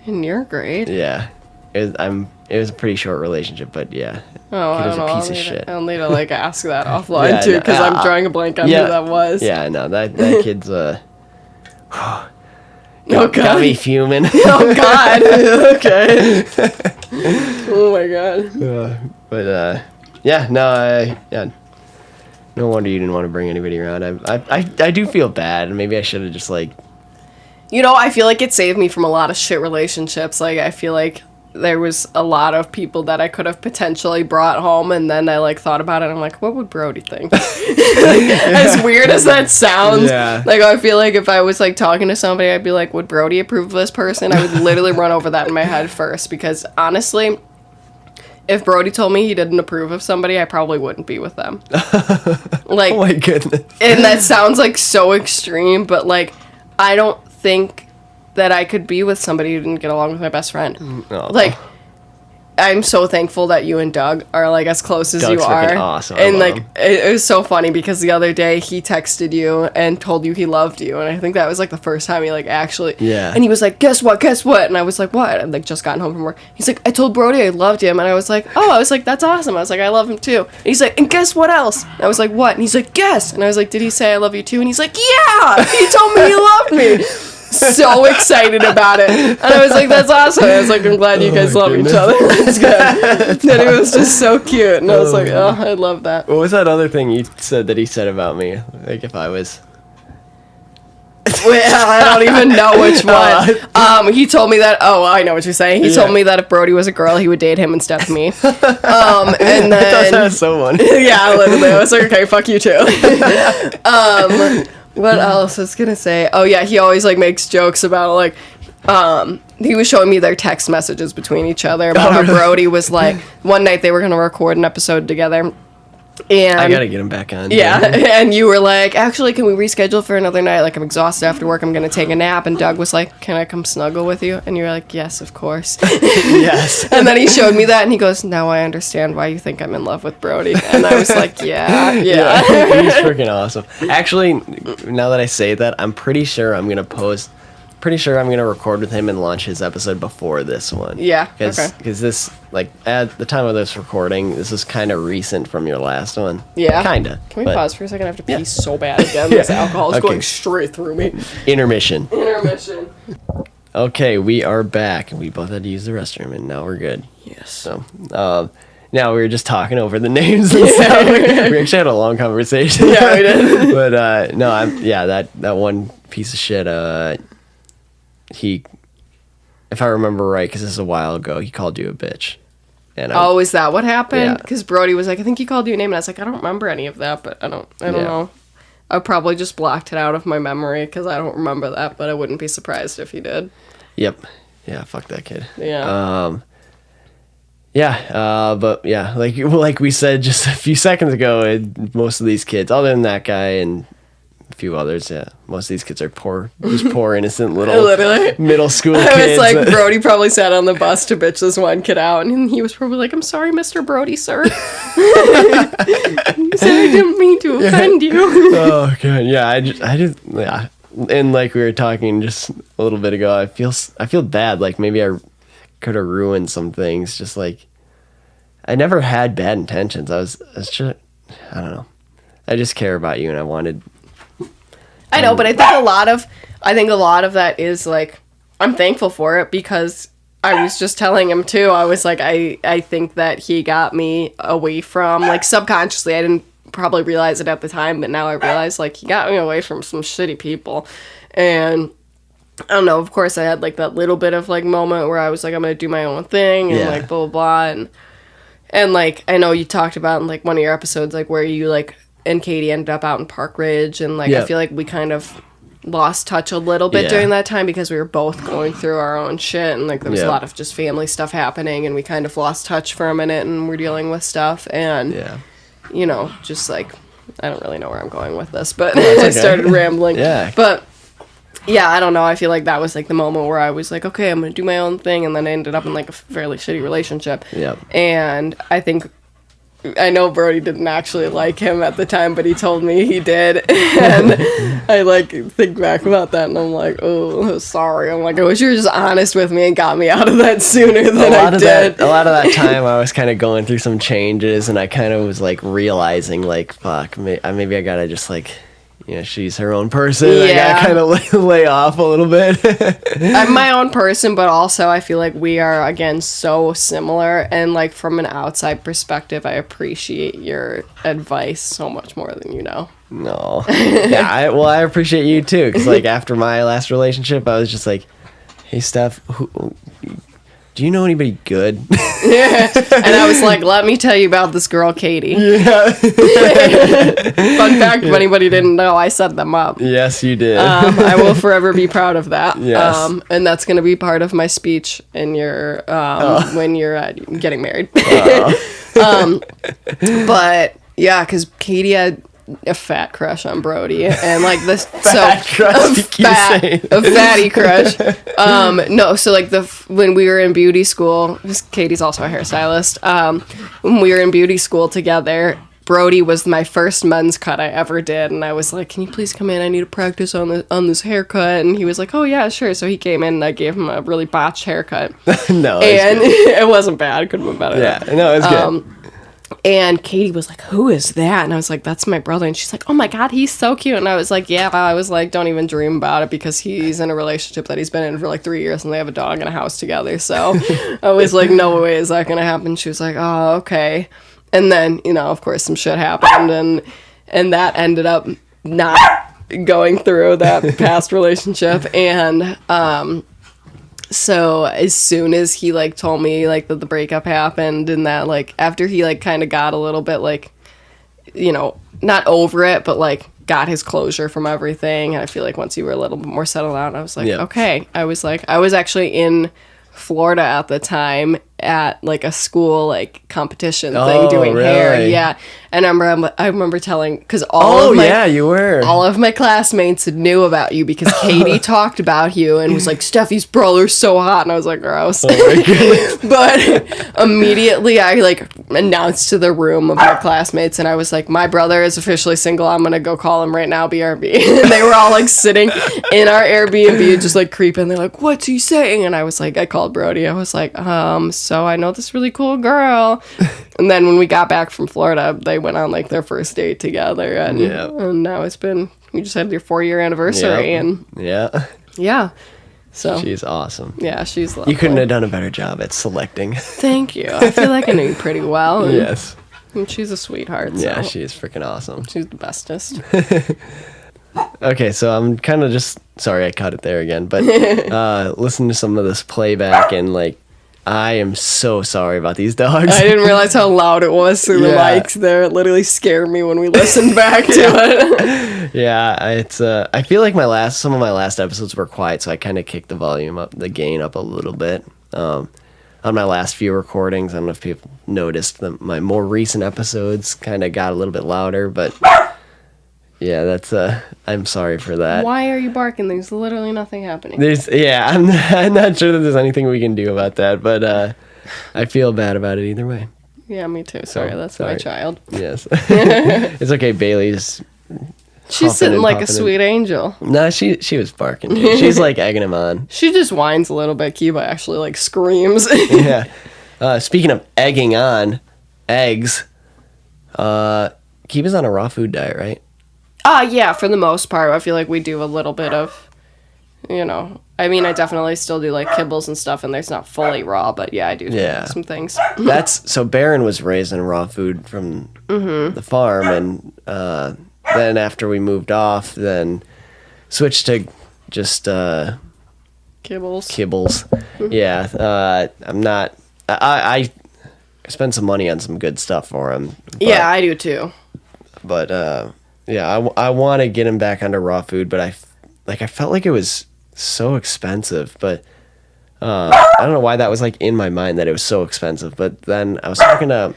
In your grade? Yeah. It was a pretty short relationship, but yeah. Oh, I don't know. Piece of shit. I'll need to like ask that offline too, because I'm drawing a blank on who that was. Yeah, no, that kid's God. Got me fuming. Oh God. Okay. Oh my god. But yeah, no, yeah. No wonder you didn't want to bring anybody around. I do feel bad. Maybe I should have just like. You know, I feel like it saved me from a lot of shit relationships. Like, I feel like there was a lot of people that I could have potentially brought home, and then I, like, thought about it, and I'm like, what would Brody think? As weird as that sounds. Yeah. Like, I feel like if I was, like, talking to somebody, I'd be like, would Brody approve of this person? I would literally run over that in my head first, because, honestly, if Brody told me he didn't approve of somebody, I probably wouldn't be with them. Like, Oh my goodness. and that sounds, like, so extreme, but, like, I don't think that I could be with somebody who didn't get along with my best friend. Oh. Like, I'm so thankful that you and Doug are, like, as close as Doug's you are. freaking awesome. I And, love like, him. it was so funny because the other day he texted you and told you he loved you. And I think that was, like, the first time he, like, actually... Yeah. And he was like, guess what? And I was like, what? I'd, like, just gotten home from work. He's like, I told Brody I loved him. And I was like, oh, that's awesome. I was like, I love him, too. And he's like, and guess what else? And I was like, what? And he's like, guess. And I was like, did he say I love you, too? And he's like, yeah! He told me he loved me! So excited about it. And I was like, that's awesome. I was like, I'm glad you guys love each other. That's good. Then it was just so cute. And I was like, oh, I love that. What was that other thing you said that he said about me? Like if I was. Wait, I don't even know which one. He told me that. Oh, I know what you're saying. He told me that if Brody was a girl, he would date him instead of me. And then I thought that was so funny. yeah, literally. I was like, okay, fuck you too. What else I was gonna say? Oh yeah, he always like makes jokes about like he was showing me their text messages between each other about how Brody was like one night they were gonna record an episode together. And I gotta get him back on. yeah, and you were like, actually, can we reschedule for another night? Like, I'm exhausted after work. I'm going to take a nap. And Doug was like, can I come snuggle with you? And you were like, yes, of course. Yes. And then he showed me that, and he goes, now I understand why you think I'm in love with Brody. And I was like, yeah. He's freaking awesome. Actually, now that I say that, I'm pretty sure I'm going to record with him and launch his episode before this one. Yeah, okay. Because this, like, at the time of this recording, this is kind of recent from your last one. Yeah. Kind of. Can we pause for a second? I have to pee so bad again. This alcohol is going straight through me. Intermission. Intermission. Okay, we are back. We both had to use the restroom, and now we're good. Yes. So, now we were just talking over the names and stuff. We actually had a long conversation. Yeah, we did. But, no, that one piece of shit, he, if I remember right, because this is a while ago, he called you a bitch. And Oh, is that what happened? Yeah. Because Brody was like, I think he called you a name, and I was like, I don't remember any of that, but I don't know. I probably just blocked it out of my memory because I don't remember that, but I wouldn't be surprised if he did. Yep. Yeah, fuck that kid. Yeah. But yeah, like we said just a few seconds ago, most of these kids, other than that guy and a few others, most of these kids are poor, just poor, innocent little Literally. middle school kids. I was like, Brody probably sat on the bus to bitch this one kid out, and he was probably like, I'm sorry, Mr. Brody, sir. He said I didn't mean to offend you. Oh, God. Yeah, I just, yeah. And like we were talking just a little bit ago, I feel bad. Like maybe I could have ruined some things. Just like, I never had bad intentions. I was just, I don't know. I just care about you, and I wanted. I know, but I think a lot of that is like, I'm thankful for it because I was just telling him too. I was like, I think that he got me away from, like, subconsciously. I didn't probably realize it at the time, but now I realize, like, he got me away from some shitty people. And I don't know, of course I had like that little bit of like moment where I was like, I'm gonna do my own thing and like blah blah blah, and like I know you talked about in like one of your episodes like where you like and Katie ended up out in Park Ridge, and like I feel like we kind of lost touch a little bit during that time because we were both going through our own shit, and like there was a lot of just family stuff happening, and we kind of lost touch for a minute, and we're dealing with stuff, and you know, just like I don't really know where I'm going with this, but I started rambling. But yeah, I don't know. I feel like that was like the moment where I was like, okay, I'm gonna do my own thing, and then I ended up in like a fairly shitty relationship. And I know Brody didn't actually like him at the time, but he told me he did. And I like think back about that, and I'm like, oh, sorry. I'm like, I wish you were just honest with me and got me out of that sooner than I did. A lot of that time I was kind of going through some changes, and I kind of was like realizing like, fuck, maybe I gotta just like she's her own person. Yeah. I gotta kind of lay off a little bit. I'm my own person, but also I feel like we are, again, so similar. And, like, from an outside perspective, I appreciate your advice so much more than you know. No. Yeah, I appreciate you, too. Because, like, after my last relationship, I was just like, hey, Steph, do you know anybody good? Yeah. And I was like, let me tell you about this girl, Katie. Yeah. Fun fact, if anybody didn't know, I set them up. Yes, you did. I will forever be proud of that. Yes. And that's going to be part of my speech in your when you're getting married. But yeah, because Katie had a fat crush on Brody, and like this a fatty crush. No, so like when we were in beauty school, Katie's also a hairstylist. When we were in beauty school together, Brody was my first men's cut I ever did, and I was like, "Can you please come in? I need to practice on this haircut." And he was like, "Oh yeah, sure." So he came in, and I gave him a really botched haircut. No, and it wasn't bad. It could have been better. Yeah, no, it was good. And Katie was like, "Who is that?" And I was like, "That's my brother." And she's like, "Oh my God, he's so cute." And I was like, "Yeah." I was like, "Don't even dream about it," because he's in a relationship that he's been in for like 3 years, and they have a dog and a house together. So I was like, "No way is that gonna happen." She was like, "Oh, okay." And then, of course, some shit happened, and that ended up not going through that past relationship. And so as soon as he like told me like that the breakup happened, and that like after he like kind of got a little bit like, not over it, but like got his closure from everything, and I feel like once you were a little bit more settled out, I was like, okay. I was actually in Florida at the time at like a school like competition thing doing hair. Yeah. And I remember telling, because you were. All of my classmates knew about you because Katie talked about you and was like, Steffi's brother's so hot, and I was like, gross. Oh but immediately I like announced to the room of my classmates, and I was like, my brother is officially single, I'm gonna go call him right now, BRB. And they were all like sitting in our Airbnb just like creeping. They're like, what's he saying? And I was like, I called Brody. I was like, so I know this really cool girl. And then when we got back from Florida, they went on like their first date together, and now we just had your 4-year anniversary. And so she's awesome. Yeah, she's lovely. You couldn't have done a better job at selecting. Thank you. I feel like I knew you pretty well. Yes. And she's a sweetheart. Yeah, she is freaking awesome. She's the bestest. Okay, so I'm kind of just sorry I cut it there again, but listen to some of this playback, and like, I am so sorry about these dogs. I didn't realize how loud it was through the mics there. It literally scared me when we listened back to it. Yeah, it's I feel like some of my last episodes were quiet, so I kind of kicked the gain up a little bit. On my last few recordings, I don't know if people noticed that my more recent episodes kind of got a little bit louder, but yeah, that's I'm sorry for that. Why are you barking? There's literally nothing happening. I'm not sure that there's anything we can do about that, but I feel bad about it either way. Yeah, me too. Sorry, that's my child. Yes. It's okay, Bailey's she's sitting like a sweet angel. No, she was barking too. She's like egging him on. She just whines a little bit. Kiba actually like screams. Yeah. Speaking of egging on, eggs, Kiba's on a raw food diet, right? Yeah, for the most part. I feel like we do a little bit of, I mean, I definitely still do like kibbles and stuff, and there's not fully raw, but yeah, I do some things. So Baron was raised in raw food from the farm, and then after we moved off, then switched to just kibbles. Yeah, I'm not. I spend some money on some good stuff for him. Yeah, I do too. But yeah, I want to get him back onto raw food, but I felt like it was so expensive. But I don't know why that was like in my mind that it was so expensive. But then I was talking to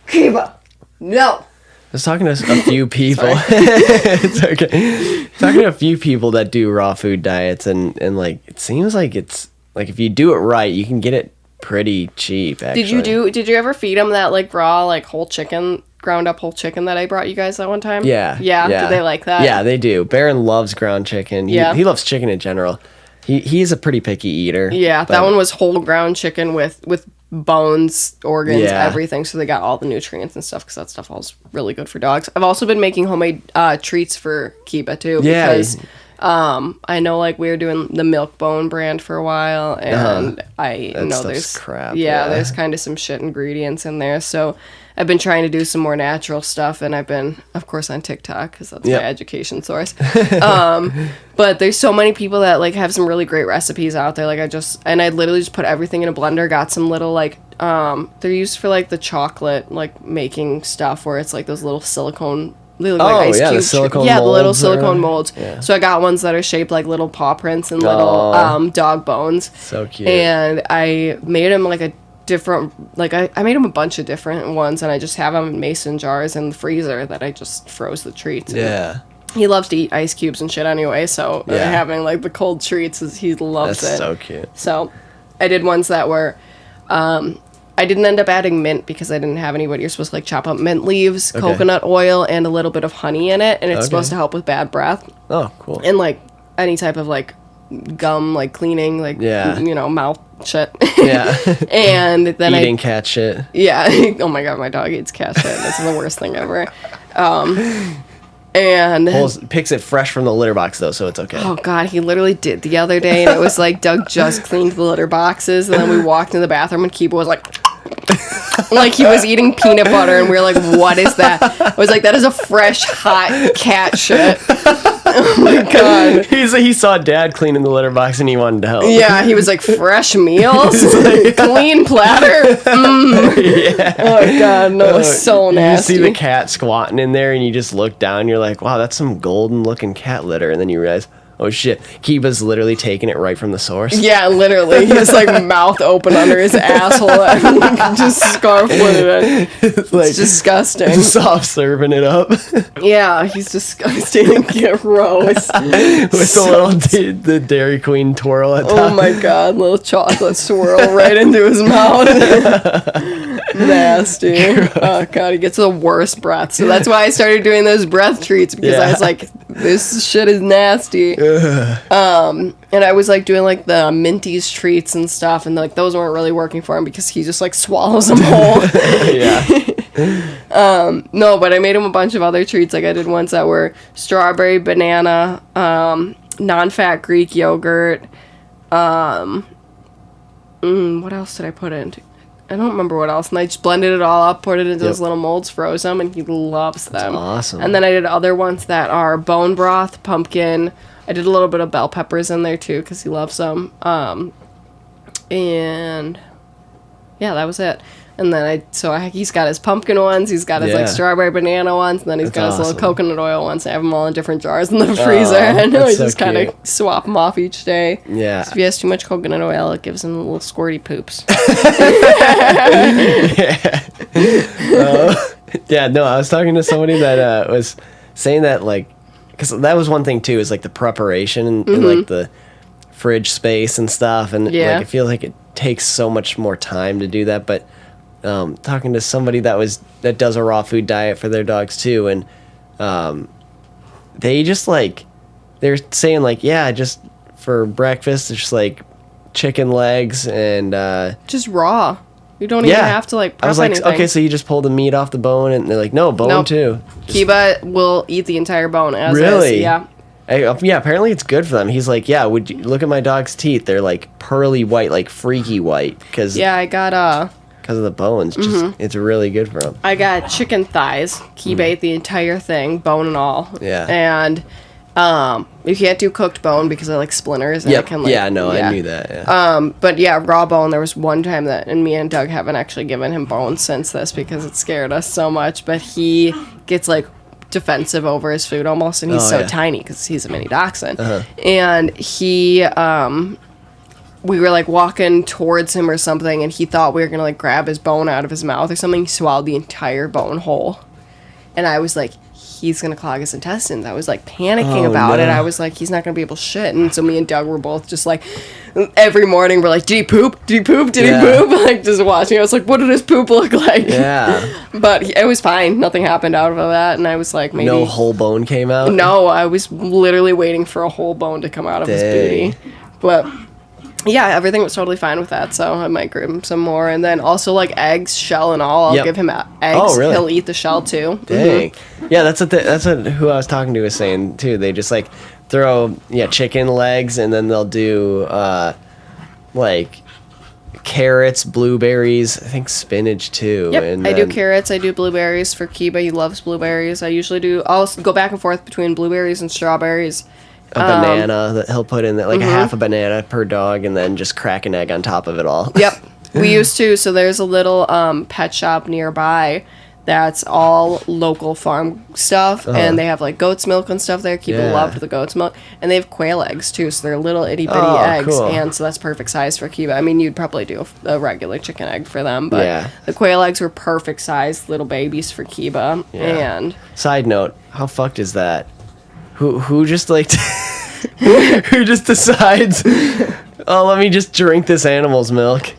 Kiba. No. I was talking to a few people. It's okay. Talking to a few people that do raw food diets, and like it seems like it's like if you do it right, you can get it pretty cheap. Actually, Did you ever feed him that like raw like ground up whole chicken that I brought you guys that one time? Yeah. Do they like that? Yeah, they do. Baron loves ground chicken. He loves chicken in general. He's a pretty picky eater. Yeah, that one was whole ground chicken with bones, organs, Yeah. everything. So they got all the nutrients and stuff because that stuff all is really good for dogs. I've also been making homemade treats for Kiba too. Yeah. Because I know like we were doing the Milk Bone brand for a while, and I That know stuff's there's crap. yeah, there's kind of some shit ingredients in there. So I've been trying to do some more natural stuff, and I've been, of course, on TikTok because that's Yep. my education source. But there's so many people that like have some really great recipes out there. Like I literally just put everything in a blender. Got some little like they're used for like the chocolate like making stuff where it's like those little silicone. They look like ice the cubes. silicone the little molds silicone molds. Yeah. So I got ones that are shaped like little paw prints and little dog bones. So cute. And I made them like a different, like I made them a bunch of different ones, and I just have them in mason jars in the freezer that I just froze the treats in. Yeah. He loves to eat ice cubes and shit anyway, so Yeah. having like the cold treats he loves That's it. so cute. So I did ones that were I didn't end up adding mint because I didn't have any, but you're supposed to like chop up mint leaves, Okay. coconut oil, and a little bit of honey in it, and it's Okay. supposed to help with bad breath Oh, cool. and like any type of like gum like cleaning, like Yeah. mouth shit. Yeah. And then Eating cat shit. yeah. Oh my god, my dog eats cat shit. This is the worst thing ever. And Picks it fresh from the litter box though, so it's okay. oh god, he literally did the other day, and it was like Doug just cleaned the litter boxes, and then we walked in the bathroom, and Kiba was like he was eating peanut butter, and we were like, what is that? I was like, that is a fresh hot cat shit. Oh my god. He saw Dad cleaning the litter box and he wanted to help. Yeah, he was like, fresh meals, clean platter. Yeah. Oh my god, no, it's so nasty. You see the cat squatting in there and you just look down, you're like, wow, that's some golden looking cat litter, and then you realize, oh shit, Kiba's literally taking it right from the source. Yeah, literally. His like mouth open under his asshole and just scarf with it. It's like Disgusting. soft serving it up Yeah, he's disgusting and gross. with the Dairy Queen twirl at top. Oh my god, little chocolate swirl right into his mouth. Nasty. Oh god, he gets the worst breath. So that's why I started doing those breath treats, because I was like, this shit is nasty. And I was like doing like the Minty's treats and stuff, and like those weren't really working for him because he just like swallows them whole. Yeah. No, but I made him a bunch of other treats. Like I did ones that were strawberry, banana, non-fat Greek yogurt. What else did I put in? I don't remember what else. And I just blended it all up, put it into those little molds, froze them, and he loves them. That's awesome. And then I did other ones that are bone broth, pumpkin. I did a little bit of bell peppers in there too because he loves them. And yeah, that was it. And then he's got his pumpkin ones, he's got his like strawberry banana ones, and then he's got his little coconut oil ones. I have them all in different jars in the freezer. I know, I just kind of swap them off each day. Yeah. If he has too much coconut oil, it gives him little squirty poops. Yeah, no, I was talking to somebody that was saying that, like, because that was one thing too, is like the preparation and like the fridge space and stuff, and like I feel like it takes so much more time to do that. But talking to somebody that does a raw food diet for their dogs too, and they just like, they're saying like, yeah, just for breakfast it's just like chicken legs and just raw. You don't even have to like prep I was like, anything. okay, so you just pull the meat off the bone, and they're like, no, bone Nope. too. Kiba will eat the entire bone as Really? is. Yeah. Yeah, apparently it's good for them. He's like, yeah, would you look at my dog's teeth? They're like pearly white, like freaky white, because Yeah, I got of the bones. Just it's really good for them. I got chicken thighs. Kiba ate the entire thing, bone and all. Yeah. And you can't do cooked bone because of like splinters. And it can, like, I knew that. Yeah. But yeah, raw bone. There was one time that, and me and Doug haven't actually given him bone since this because it scared us so much. But he gets like defensive over his food almost, and he's tiny because he's a mini dachshund. And he we were like walking towards him or something, and he thought we were gonna like grab his bone out of his mouth or something. He swallowed the entire bone whole, and I was like, he's gonna clog his intestines. I was like panicking about it. I was like, he's not gonna be able to shit. And so me and Doug were both just like, every morning we're like, did he poop? Did he poop? Did he poop? Like just watching. I was like, what did his poop look like? Yeah. But it was fine. Nothing happened out of that. And I was like, maybe No whole bone came out? No, I was literally waiting for a whole bone to come out of his booty. But Yeah, everything was totally fine with that, so I might give him some more. And then also, like, eggs, shell and all, I'll give him eggs. Oh, really? He'll eat the shell, too. Dang. Yeah, that's what who I was talking to was saying, too. They just, like, throw, chicken legs, and then they'll do, like, carrots, blueberries, I think spinach, too. Yep, and I do carrots, I do blueberries for Kiba. He loves blueberries. I'll go back and forth between blueberries and strawberries. A banana that he'll put in, like, a half a banana per dog, and then just crack an egg on top of it all. Yep. We used to. So there's a little pet shop nearby that's all local farm stuff, and they have, like, goat's milk and stuff there. Kiba loved the goat's milk. And they have quail eggs, too, so they're little itty-bitty eggs, cool. and so that's perfect size for Kiba. I mean, you'd probably do a regular chicken egg for them, but the quail eggs were perfect size little babies for Kiba. Yeah. And side note, how fucked is that? Who just, like, who just decides, oh, let me just drink this animal's milk?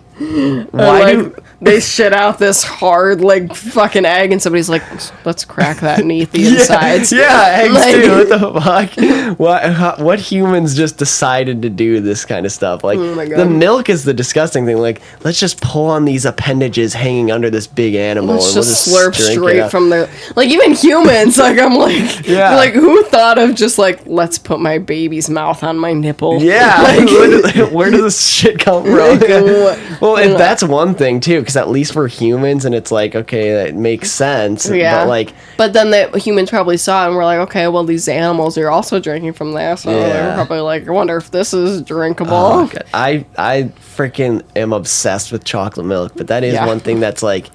Why they shit out this hard, like, fucking egg, and somebody's like, let's crack that and eat the insides. Yeah, eggs too. What the fuck? What humans just decided to do this kind of stuff? Like, oh my God. The milk is the disgusting thing. Like, let's just pull on these appendages hanging under this big animal. Let's and just we'll slurp drink straight from the... Like, even humans, like, I'm like... Yeah. Like, who thought of just, like, let's put my baby's mouth on my nipple? Yeah. Like, where does this shit come from? Well, and that's one thing, too, because at least we're humans, and it's like, okay, that makes sense. Yeah. But then the humans probably saw it and were like, okay, well, these animals are also drinking from there, so they're probably like, I wonder if this is drinkable. Oh, God. I freaking am obsessed with chocolate milk, but that is one thing that's, like,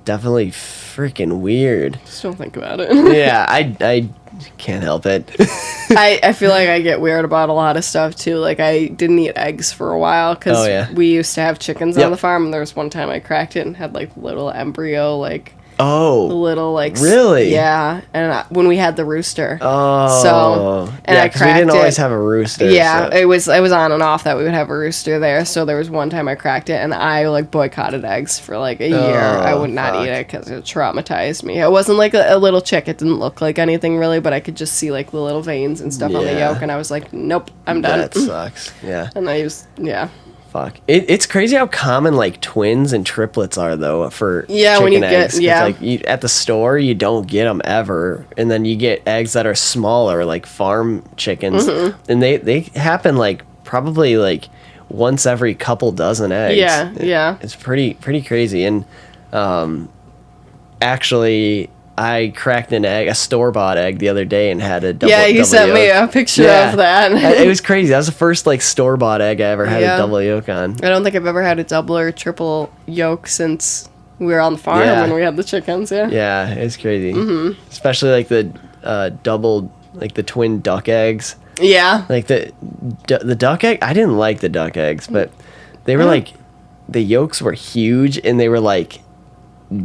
definitely freaking weird. Just don't think about it. Yeah, I can't help it. I feel like I get weird about a lot of stuff too. Like, I didn't eat eggs for a while because we used to have chickens on the farm, and there was one time I cracked it and had, like, little embryo, like, little, like, really? Yeah, and when we had the rooster. Oh, so and I cracked we didn't it. always have a rooster. Yeah, so. it was on and off that we would have a rooster there. So there was one time I cracked it, and I, like, boycotted eggs for, like, a year. I would not eat it because it traumatized me. It wasn't like a little chick. It didn't look like anything really, but I could just see, like, the little veins and stuff on the yolk, and I was like, nope, I'm done. That sucks. Yeah. And I used Fuck. It's crazy how common, like, twins and triplets are, though, for chicken when you eggs. get, Like, at the store, you don't get them ever. And then you get eggs that are smaller, like farm chickens. And they happen, like, probably, like, once every couple dozen eggs. Yeah. It's pretty crazy. And actually, I cracked an egg, a store-bought egg, the other day and had a double Yeah, you sent yolk. me a picture of that. It was crazy. That was the first, like, store-bought egg I ever had a double yolk on. I don't think I've ever had a double or triple yolk since we were on the farm when we had the chickens, Yeah, it's crazy. Especially, like, the double, like, the twin duck eggs. Yeah. Like, the duck egg, I didn't like the duck eggs, but they were, like, the yolks were huge, and they were, like,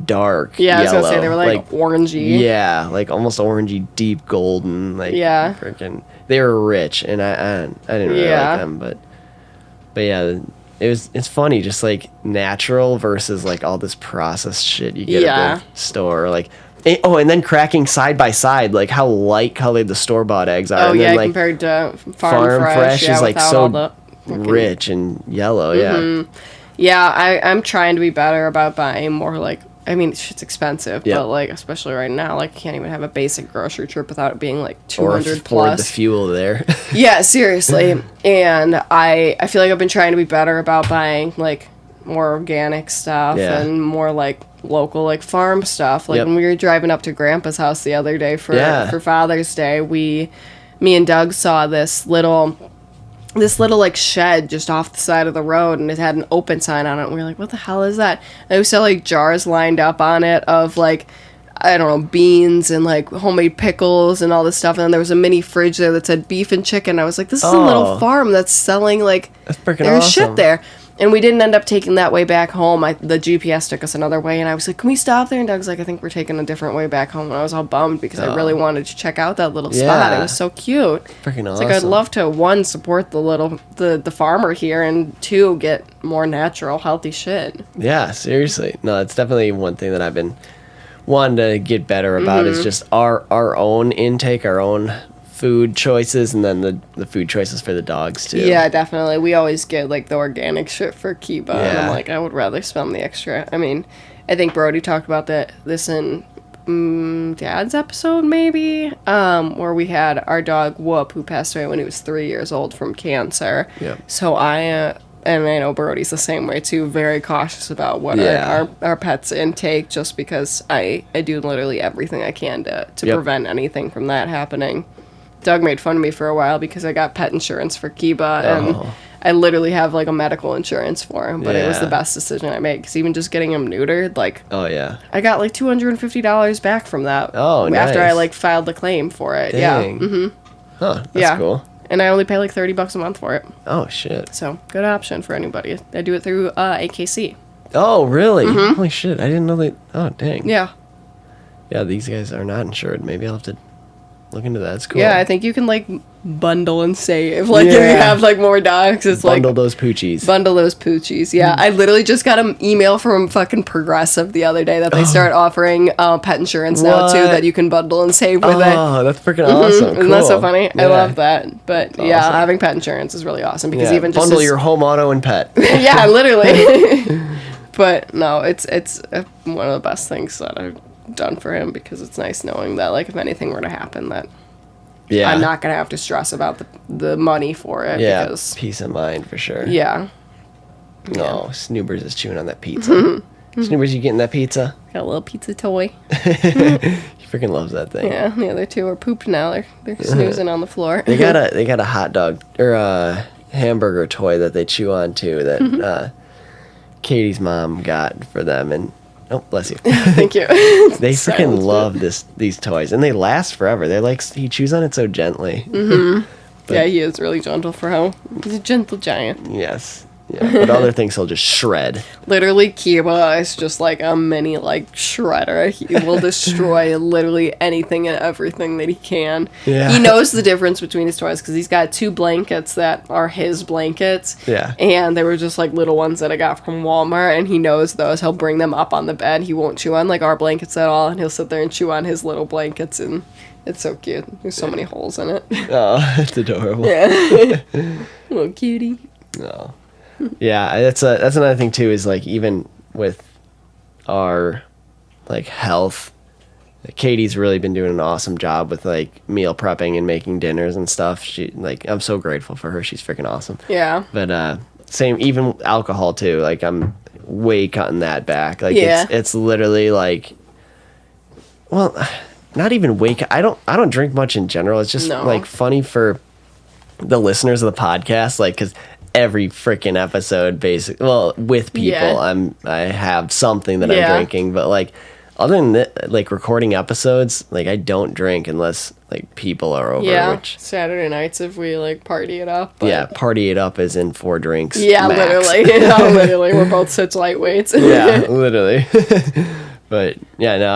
dark yellow. I was gonna say they were like orangey. Yeah, like almost orangey, deep golden. Like freaking, they were rich, and I didn't really like them, but yeah, it's funny, just like natural versus like all this processed shit you get at the store, like. And then cracking side by side, like how light colored the store bought eggs are. Oh, and then, like, compared to farm fresh is like so rich and yellow. Yeah, I'm trying to be better about buying more, like, I mean, shit's expensive, but, like, especially right now, like, I can't even have a basic grocery trip without it being, like, 200 plus. Or the fuel there. Yeah, seriously. And I feel like I've been trying to be better about buying, like, more organic stuff and more, like, local, like, farm stuff. Like, when we were driving up to Grandpa's house the other day for Father's Day, me and Doug saw this little like shed just off the side of the road, and it had an open sign on it, and we were like, what the hell is that? And we saw, like, jars lined up on it of, like, I don't know, beans and, like, homemade pickles and all this stuff, and then there was a mini fridge there that said beef and chicken. I was like, this is a little farm that's selling, like, that's freaking there's awesome. shit there. And we didn't end up taking that way back home. The GPS took us another way, and I was like, can we stop there? And Doug's like, I think we're taking a different way back home. And I was all bummed because I really wanted to check out that little spot. It was so cute. Freaking awesome. Like, I'd love to, one, support the farmer here, and two, get more natural, healthy shit. Yeah, seriously. No, it's definitely one thing that I've been wanting to get better about is just our own intake, our own food choices and then the food choices for the dogs too. Yeah, definitely. We always get like the organic shit for Kiba, and I'm Yeah. like, I would rather spend the extra. I mean, I think Brody talked about this in Dad's episode, maybe, where we had our dog Whoop, who passed away when he was 3 years old from cancer. Yep. So and I know Brody's the same way too, very cautious about what Yeah. our pets intake, just because I do literally everything I can to Yep. prevent anything from that happening. Doug made fun of me for a while because I got pet insurance for Kiba, and I literally have like a medical insurance for him, but it was Yeah. the best decision I made, because even just getting him neutered, like, Oh yeah. I got like $250 back from that. Oh, After I nice. like filed the claim for it. Dang. Yeah. Mm-hmm. Huh. That's Yeah. cool. And I only pay like $30 a month for it. Oh shit. So good option for anybody. I do it through AKC. Oh really? Holy shit! I didn't know they. Oh dang. Mm-hmm. Yeah. Yeah, these guys are not insured. Maybe I'll have to look into that. That's cool. Yeah, I think you can like bundle and save. Like if you Yeah. have like more dogs, it's Bundle like those poochies. bundle those poochies. Yeah, I literally just got an email from fucking Progressive the other day that they start offering pet insurance now too, What? that you can bundle and save with it. Oh, that's freaking awesome. Isn't that so Cool. funny? I Yeah. love that. But yeah, awesome. having pet insurance is really awesome, because Yeah, even just bundle as- your home, auto, and pet. yeah, literally. But no, it's one of the best things that I've done for him, because it's nice knowing that like if anything were to happen, that Yeah. I'm not gonna have to stress about the money for it. Yeah, Because peace of mind for sure. yeah, No, Snoobers is chewing on that pizza. Snoobers, you getting that pizza? got a little pizza toy. He freaking loves that thing. Yeah, the other two are pooped now. They're snoozing on the floor. They got a hot dog or a hamburger toy that they chew on too. That Katie's mom got for them, and oh bless you. Thank you. They Silence freaking it. love these toys, and they last forever. They're like, he chews on it so gently. Yeah, he is really gentle for how he's a gentle giant. Yes. Yeah. But other things he'll just shred. Literally, Kiba is just like a mini like shredder. He will destroy literally anything and everything that he can. Yeah. He knows the difference between his toys, because he's got 2 blankets that are his blankets. Yeah. And they were just like little ones that I got from Walmart, and he knows those. He'll bring them up on the bed. He won't chew on like our blankets at all, and he'll sit there and chew on his little blankets, and it's so cute. There's so many holes in it. Oh, it's adorable. Yeah. Little cutie. No. Yeah, that's another thing too, is like even with our like health, Katie's really been doing an awesome job with like meal prepping and making dinners and stuff. She like, I'm so grateful for her. She's freaking awesome. Yeah. But same, even alcohol too. Like I'm way cutting that back. Like Yeah. it's literally like, well, not even way. I don't drink much in general. It's just No. like funny for the listeners of the podcast, like because every freaking episode, with people, Yeah. I have something that Yeah. I'm drinking, but like other than that, like recording episodes, like I don't drink unless like people are over. Yeah. Which, Saturday nights if we like party it up. But yeah, party it up as in 4 drinks. yeah, max. literally. Yeah, literally. We're both such lightweights. Yeah, literally. But yeah, no,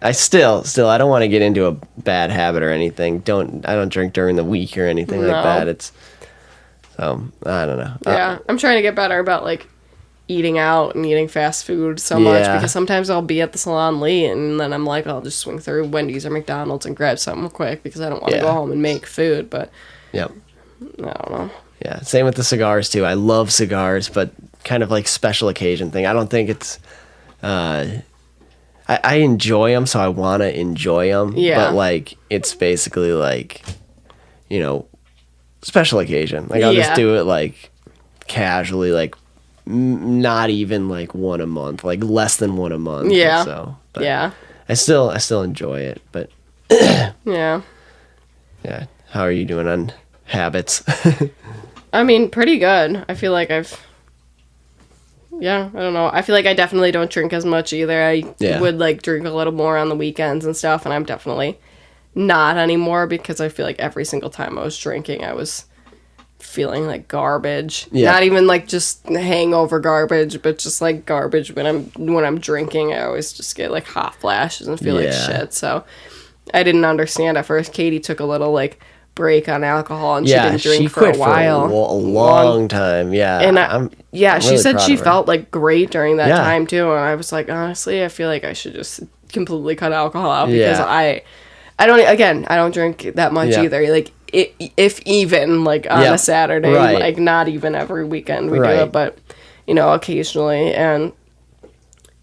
I still I don't want to get into a bad habit or anything. I don't drink during the week or anything like No. that. It's so I don't know. Yeah, I'm trying to get better about like eating out and eating fast food so much, Yeah. because sometimes I'll be at the salon late and then I'm like, I'll just swing through Wendy's or McDonald's and grab something quick because I don't want to Yeah. go home and make food. But Yep. I don't know. Yeah. Same with the cigars too. I love cigars, but kind of like special occasion thing. I don't think it's. I enjoy them, so I want to enjoy them. Yeah. But like it's basically like, special occasion. Like I'll just Yeah. do it like casually, like not even like one a month, like less than one a month. Yeah. So but Yeah. I still enjoy it, but Yeah. yeah. How are you doing on habits? I mean, pretty good. I feel like yeah, I don't know. I feel like I definitely don't drink as much either. I Yeah. would like drink a little more on the weekends and stuff, and I'm definitely not anymore, because I feel like every single time I was drinking, I was feeling like garbage. Yeah. Not even like just hangover garbage, but just like garbage when I'm drinking. I always just get like hot flashes and feel like Yeah. shit. So I didn't understand at first. Katie took a little like break on alcohol, and she didn't drink she for quit a while. for a long time. Yeah, And I'm yeah, she really said proud she of her. felt like great during that Yeah. time too, and I was like, honestly, I feel like I should just completely cut alcohol out, because Yeah. I don't drink that much Yeah. either. Like, if even, like, on Yeah. a Saturday, Right. like, not even every weekend we do Right. it, but, you know, occasionally. And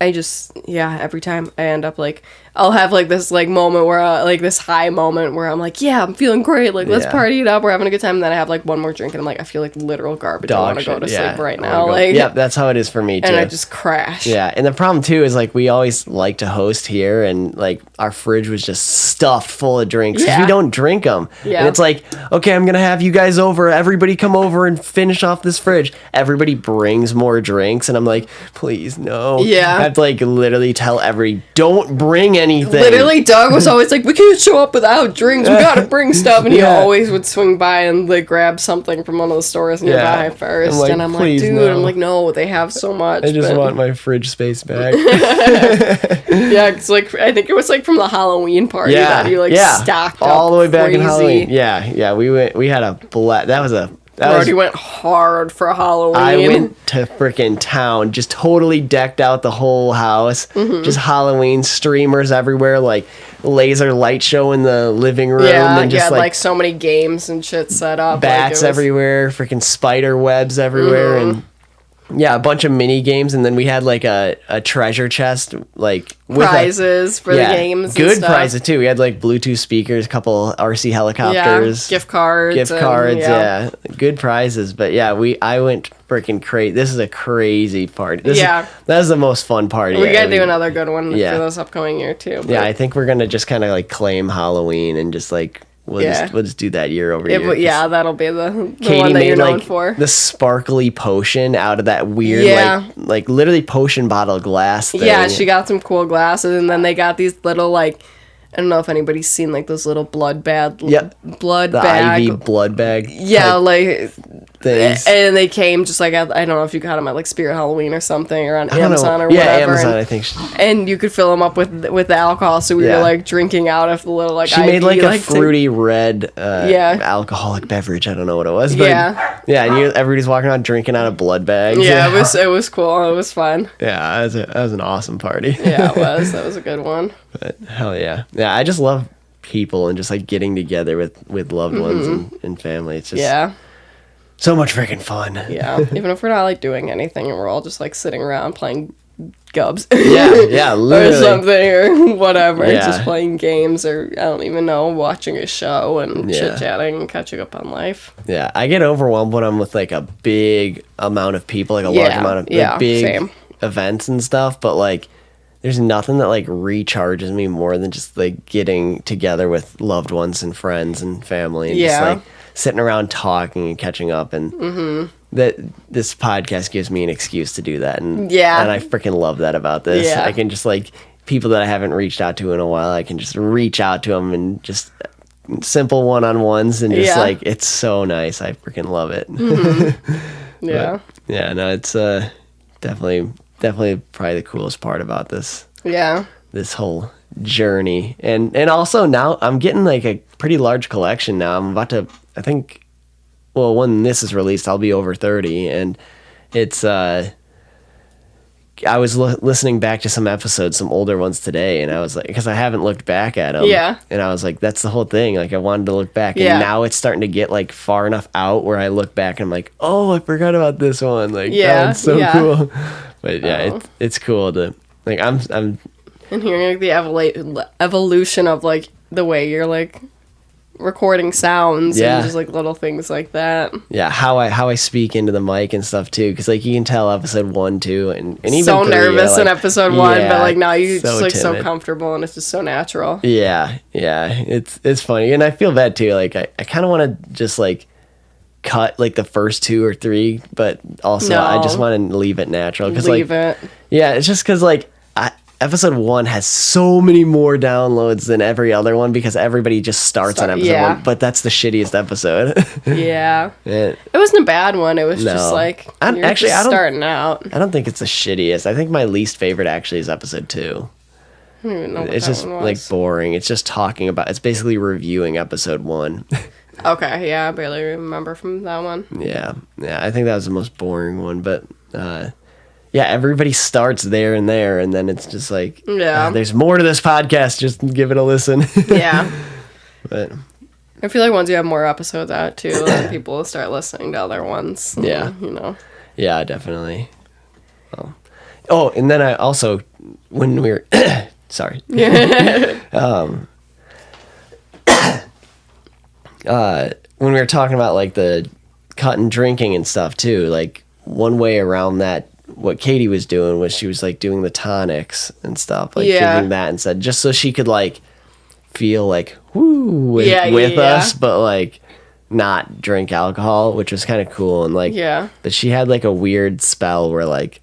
I just, every time I end up, like, I'll have, like, this, like, moment where, like, this high moment where I'm like, yeah, I'm feeling great. Like, let's Yeah. party it up. We're having a good time. And then I have, like, one more drink, and I'm like, I feel like literal garbage. I want to go to sleep right now. Like, yeah, that's how it is for me, too. and I just crash. Yeah, and the problem too is like we always like to host here, and like our fridge was just stuffed full of drinks because we Yeah. don't drink them. Yeah. And it's like, okay, I'm gonna have you guys over. Everybody come over and finish off this fridge. Everybody brings more drinks, and I'm like, please no. Yeah. I have to like literally tell don't bring anything. Literally, Doug was always like, we can't show up without drinks. We gotta bring stuff. And he Yeah. always would swing by and, like, grab something from one of the stores nearby first. I'm like, and I'm like, "Please, dude, no." I'm like, no, they have so much. I just but- want my fridge space back. Yeah, it's like, I think it was, like, from the Halloween party that he, like, stocked up all the way back in crazy. Halloween. Yeah, we had a Brody went hard for Halloween. I went to freaking town, just totally decked out the whole house. Mm-hmm. Just Halloween streamers everywhere, like laser light show in the living room, Yeah, and just like so many games and shit set up. bats like, everywhere, freaking spider webs everywhere, Mm-hmm. and yeah, a bunch of mini games, and then we had like a treasure chest, like with prizes for the games. good and stuff. prizes too. We had like Bluetooth speakers, a couple RC helicopters, gift cards, yeah, good prizes. But yeah, I went freaking crazy. This is a crazy party. That is the most fun party. We gotta do another good one for Yeah. this upcoming year too. But Yeah, I think we're gonna just kind of like claim Halloween and just like we'll just do that year over year. yeah, that'll be the Katie one that made you're known like for. the sparkly potion out of that weird like literally potion bottle glass thing. Yeah, she got some cool glasses, and then they got these little, like, I don't know if anybody's seen, like, those little blood bag. the IV blood bag. Yeah, type like, things. and they came just like, I don't know if you got them at, like, Spirit Halloween or something, or on I don't know. Amazon or Yeah, whatever. Amazon, and, I think. and you could fill them up with the alcohol, so we Yeah. were, like, drinking out of the little, like, She IV, made like a to- fruity red alcoholic beverage. I don't know what it was, but Yeah. and everybody's walking around drinking out of blood bags. Yeah, it was cool. It was fun. Yeah, that was an awesome party. Yeah, it was. That was a good one. But hell yeah. Yeah, I just love people and just like getting together with loved ones and family. It's just so much freaking fun. Yeah, even if we're not, like, doing anything and we're all just, like, sitting around playing Gubs. Yeah, or literally. something or whatever. Yeah. Just playing games or, I don't even know, watching a show and Yeah. chit-chatting and catching up on life. Yeah, I get overwhelmed when I'm with like a big amount of people, like a large amount of like, big same. events and stuff, but like there's nothing that like recharges me more than just like getting together with loved ones and friends and family and just like sitting around talking and catching up, and that this podcast gives me an excuse to do that, and I freaking love that about this. Yeah. I can just like people that I haven't reached out to in a while, I can just reach out to them and just simple one-on-ones and just like it's so nice. I freaking love it. Yeah. But, yeah, no, it's definitely probably the coolest part about this whole journey. And also now I'm getting like a pretty large collection now. I'm about to, I think, well, when this is released, I'll be over 30, and it's I was listening back to some episodes, some older ones today, and I was like, because I haven't looked back at them. Yeah. And I was like, that's the whole thing. Like, I wanted to look back, and now it's starting to get like far enough out where I look back and I'm like, oh, I forgot about this one. Like, that one's so cool. But yeah, it's cool to like. I'm And hearing like the evolution of like the way you're like recording sounds and just like little things like that. Yeah, how I speak into the mic and stuff too, because like you can tell episode 1, 2, and even so 3, nervous in like, episode 1, but like now you're so just like so timid. comfortable and it's just so natural. Yeah, it's funny, and I feel bad too. Like I kind of want to just like cut like the first 2 or 3, but also I just want to leave it natural because like it's just because like episode 1 has so many more downloads than every other one because everybody just starts on episode 1, but that's the shittiest episode. It wasn't a bad one. It was just like actually starting out. I don't think it's the shittiest. I think my least favorite actually is episode 2. I don't even know what It's that just one was. like boring. It's just talking about. It's basically reviewing episode 1. Okay, yeah, I barely remember from that one. Yeah, I think that was the most boring one, but yeah, everybody starts there, and then it's just like, Yeah. there's more to this podcast. Just give it a listen. Yeah. But I feel like once you have more episodes out too, then people will start listening to other ones. Yeah. You know. yeah, definitely. Oh, and then I also, when we were, sorry. When we were talking about like the cut and drinking and stuff too, like one way around that, what Katie was doing was she was like doing the tonics and stuff, like drinking that instead, just so she could like feel like woo with us, but like not drink alcohol, which was kind of cool. And like, but she had like a weird spell where like,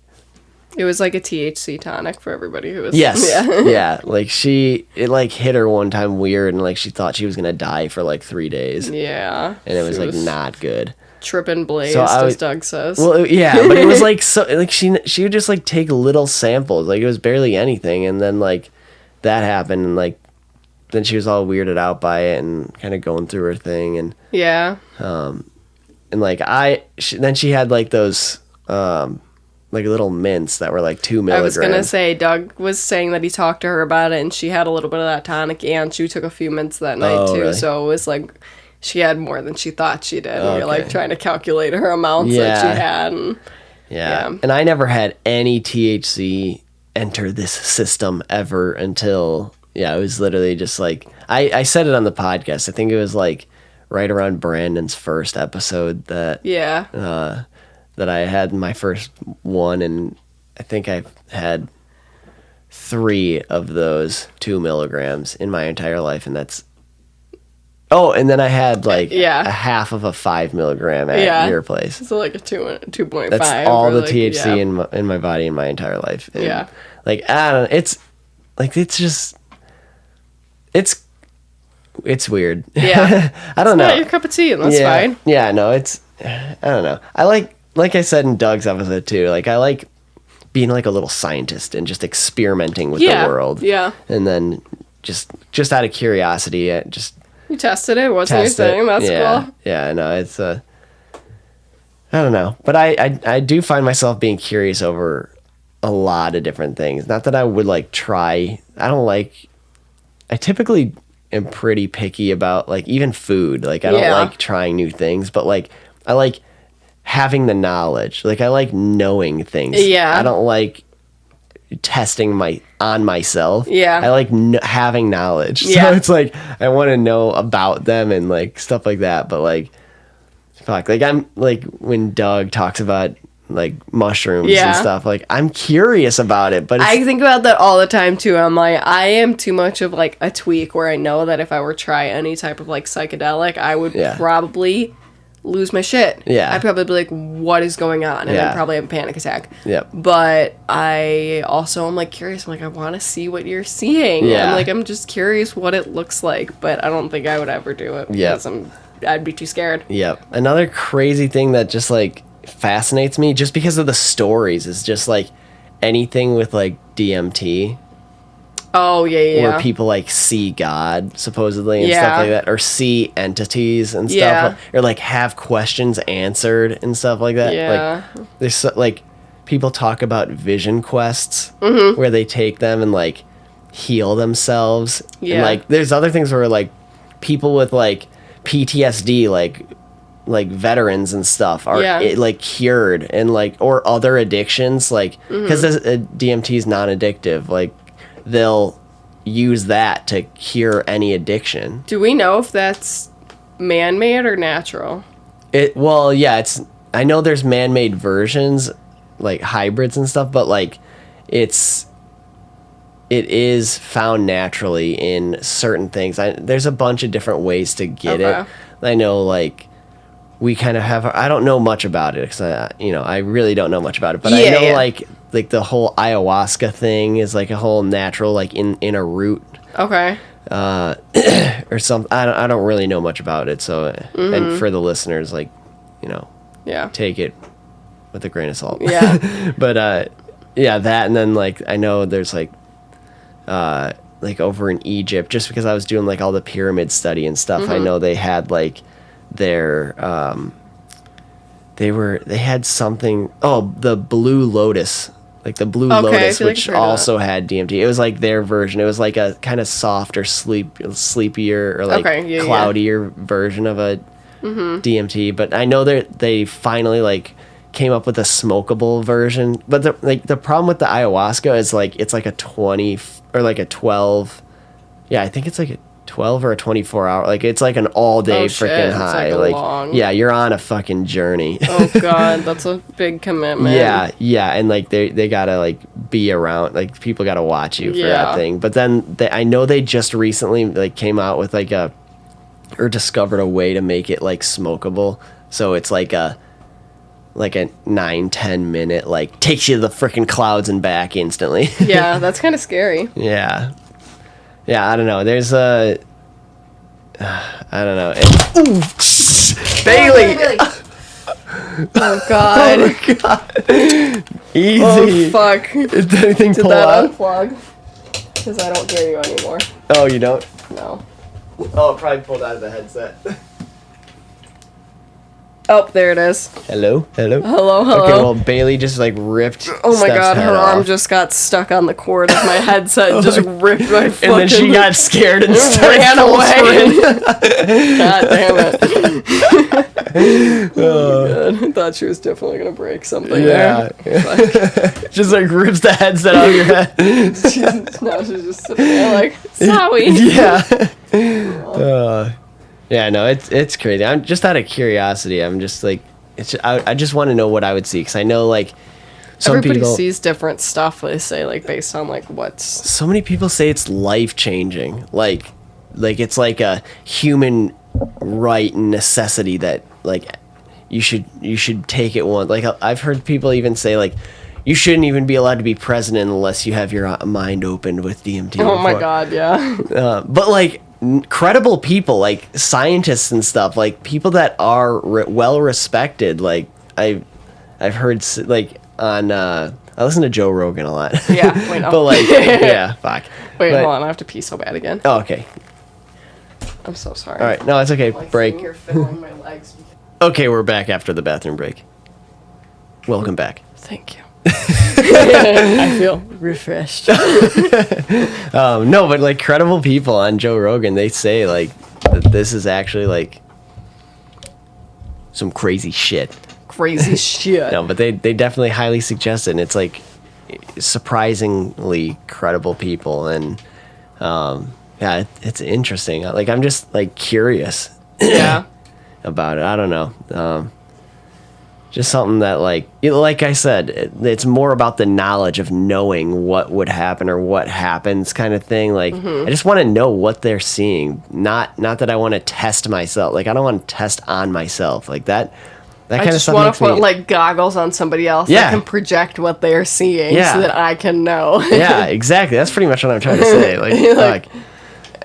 it was like a THC tonic for everybody who was... Yes. Yeah. Like it like hit her one time weird, and like she thought she was going to die for like 3 days. Yeah. And it was like not good. Tripping blazed, as Doug says. Well, yeah, but it was like, so like she would just like take little samples. Like it was barely anything. And then like that happened, and like then she was all weirded out by it and kind of going through her thing. And and like then she had like those like little mints that were like 2 milligrams. I was gonna say, Doug was saying that he talked to her about it, and she had a little bit of that tonic, and she took a few mints that night too. Really? So it was like she had more than she thought she did. And you're like trying to calculate her amounts that she had. And, and I never had any THC enter this system ever until it was literally just like I said it on the podcast. I think it was like right around Brandon's first episode that that I had my first one, and I think I've had 3 of those 2 milligrams in my entire life, and that's and then I had like a half of a 5 milligram at your place. So like a 2.5. That's all the like, THC in my body in my entire life. And like I don't know, it's just it's weird. Yeah. I don't know. Not your cup of tea, and that's fine. Yeah, no, I don't know. I like I said in Doug's episode too, like I like being like a little scientist and just experimenting with the world. Yeah. And then just out of curiosity, you tested it, wasn't your thing? That's cool. Yeah, no, it's I don't know. But I do find myself being curious over a lot of different things. Not that I would like try. I typically am pretty picky about like even food. Like I don't like trying new things, but like I like having the knowledge. Like I like knowing things. Yeah. I don't like testing on myself. Yeah. I like having knowledge. So it's like I want to know about them and like stuff like that. But like, fuck, like I'm like when Doug talks about like mushrooms and stuff, like I'm curious about it. But I think about that all the time too. I'm like, I am too much of like a tweak where I know that if I were to try any type of like psychedelic, I would probably lose my shit. Yeah. I'd probably be like, what is going on? And I'd probably have a panic attack. Yep. But I also am like curious. I'm like, I want to see what you're seeing. Yeah. I'm just curious what it looks like, but I don't think I would ever do it because I'd be too scared. Yep. Another crazy thing that just like fascinates me just because of the stories is just like anything with like DMT. Oh, yeah. Where people, like, see God, supposedly, and stuff like that. Or see entities and stuff. Or, like, have questions answered and stuff like that. Yeah. Like, there's, like, people talk about vision quests where they take them and, like, heal themselves. Yeah. And, like, there's other things where, like, people with, like, PTSD, like veterans and stuff are, like, cured. And, like, or other addictions, like, because DMT is non-addictive, like, they'll use that to cure any addiction. Do we know if that's man-made or natural? I know there's man-made versions, like hybrids and stuff, but like it is found naturally in certain things. There's a bunch of different ways to get it. I know, like, we kind of have, I don't know much about it because I really don't know much about it, but I know like the whole ayahuasca thing is like a whole natural, like in a root. Okay. Or something. I don't really know much about it. So, and for the listeners, like, take it with a grain of salt. Yeah. But, that, and then like, I know there's like over in Egypt, just because I was doing like all the pyramid study and stuff, I know they had like their, they had something, the Blue Lotus like the Blue Okay, I Lotus, feel like which I've heard of also had DMT. It was like their version. It was like a kind of softer, sleepier, or like Okay, yeah, cloudier version of a DMT. But I know they finally like came up with a smokable version. But the problem with the ayahuasca is like it's like a 20 or like a 12. Yeah, I think it's like a 12 or a 24 hour. Like it's like an all day freaking It's high. like a Like long... yeah, you're on a fucking journey. Oh god, that's a big commitment. Yeah, and like they gotta like be around, like people gotta watch you for that thing. But then I know they just recently like came out with like or discovered a way to make it like smokable. So it's like a 9-10 minute like takes you to the freaking clouds and back instantly. Yeah, that's kind of scary. Yeah, I don't know. There's I don't know. Ooh, Bailey. Oh god. Oh my god. Easy. Oh fuck. Did anything Did pull that out? unplug? Because I don't hear you anymore. Oh, you don't? No. Oh, it probably pulled out of the headset. Oh, there it is. Hello? Hello. Okay, well, Bailey just like ripped. Oh my Steph's god, head her arm off. just got stuck on the cord of my headset and just ripped my fucking... And then she got scared and ran away. sprint. God damn it. Oh god, I thought she was definitely gonna break something Yeah. there. Just like rips the headset out of your head. Now she's just sitting there like, sorry. Yeah. Yeah, no, it's crazy. I'm just out of curiosity. I'm just like, I just want to know what I would see, because I know like some Everybody people sees different stuff, they say, like based on like what's... So many people say it's life changing, like it's like a human right and necessity that like you should take it once. Like I've heard people even say like you shouldn't even be allowed to be president unless you have your mind opened with DMT. Oh my before. god, yeah. But like credible people, like scientists and stuff, like people that are well respected, like I've heard like on I listen to Joe Rogan a lot. Yeah, wait, no. But like yeah, fuck. Wait, But- hold on, I have to pee so bad again. Oh, okay. I'm so sorry. All right. No, it's okay. Like, Break. sitting here fiddling my legs. Okay, we're back after the bathroom break. Welcome back. Thank you. I feel refreshed. No, but like credible people on Joe Rogan, they say like that this is actually like some crazy shit. Crazy shit. No, but they definitely highly suggest it, and it's like surprisingly credible people, and yeah, it's interesting. Like I'm just like curious Yeah. about it. I don't know. Just something that like I said, it's more about the knowledge of knowing what would happen or what happens kind of thing. Like I just want to know what they're seeing. Not that I want to test myself. Like I don't want to test on myself like that. That I kind of just stuff want makes to put me, like goggles on somebody else Yeah. that can project what they're seeing Yeah. so that I can know. yeah, exactly. That's pretty much what I'm trying to say. Like, fuck.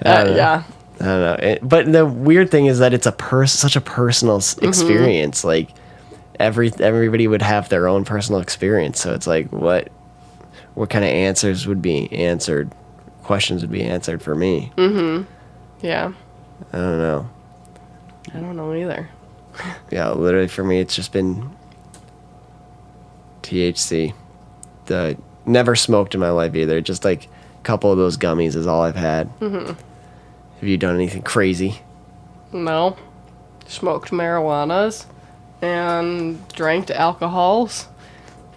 Yeah. I don't know. But the weird thing is that it's such a personal experience. Like everybody would have their own personal experience. So it's like, what kind of answers would be answered? Questions would be answered for me. Yeah. I don't know. I don't know either. Yeah, literally for me, it's just been THC. Never smoked in my life either. Just like a couple of those gummies is all I've had. Have you done anything crazy? No. Smoked marijuanas and drank alcohols.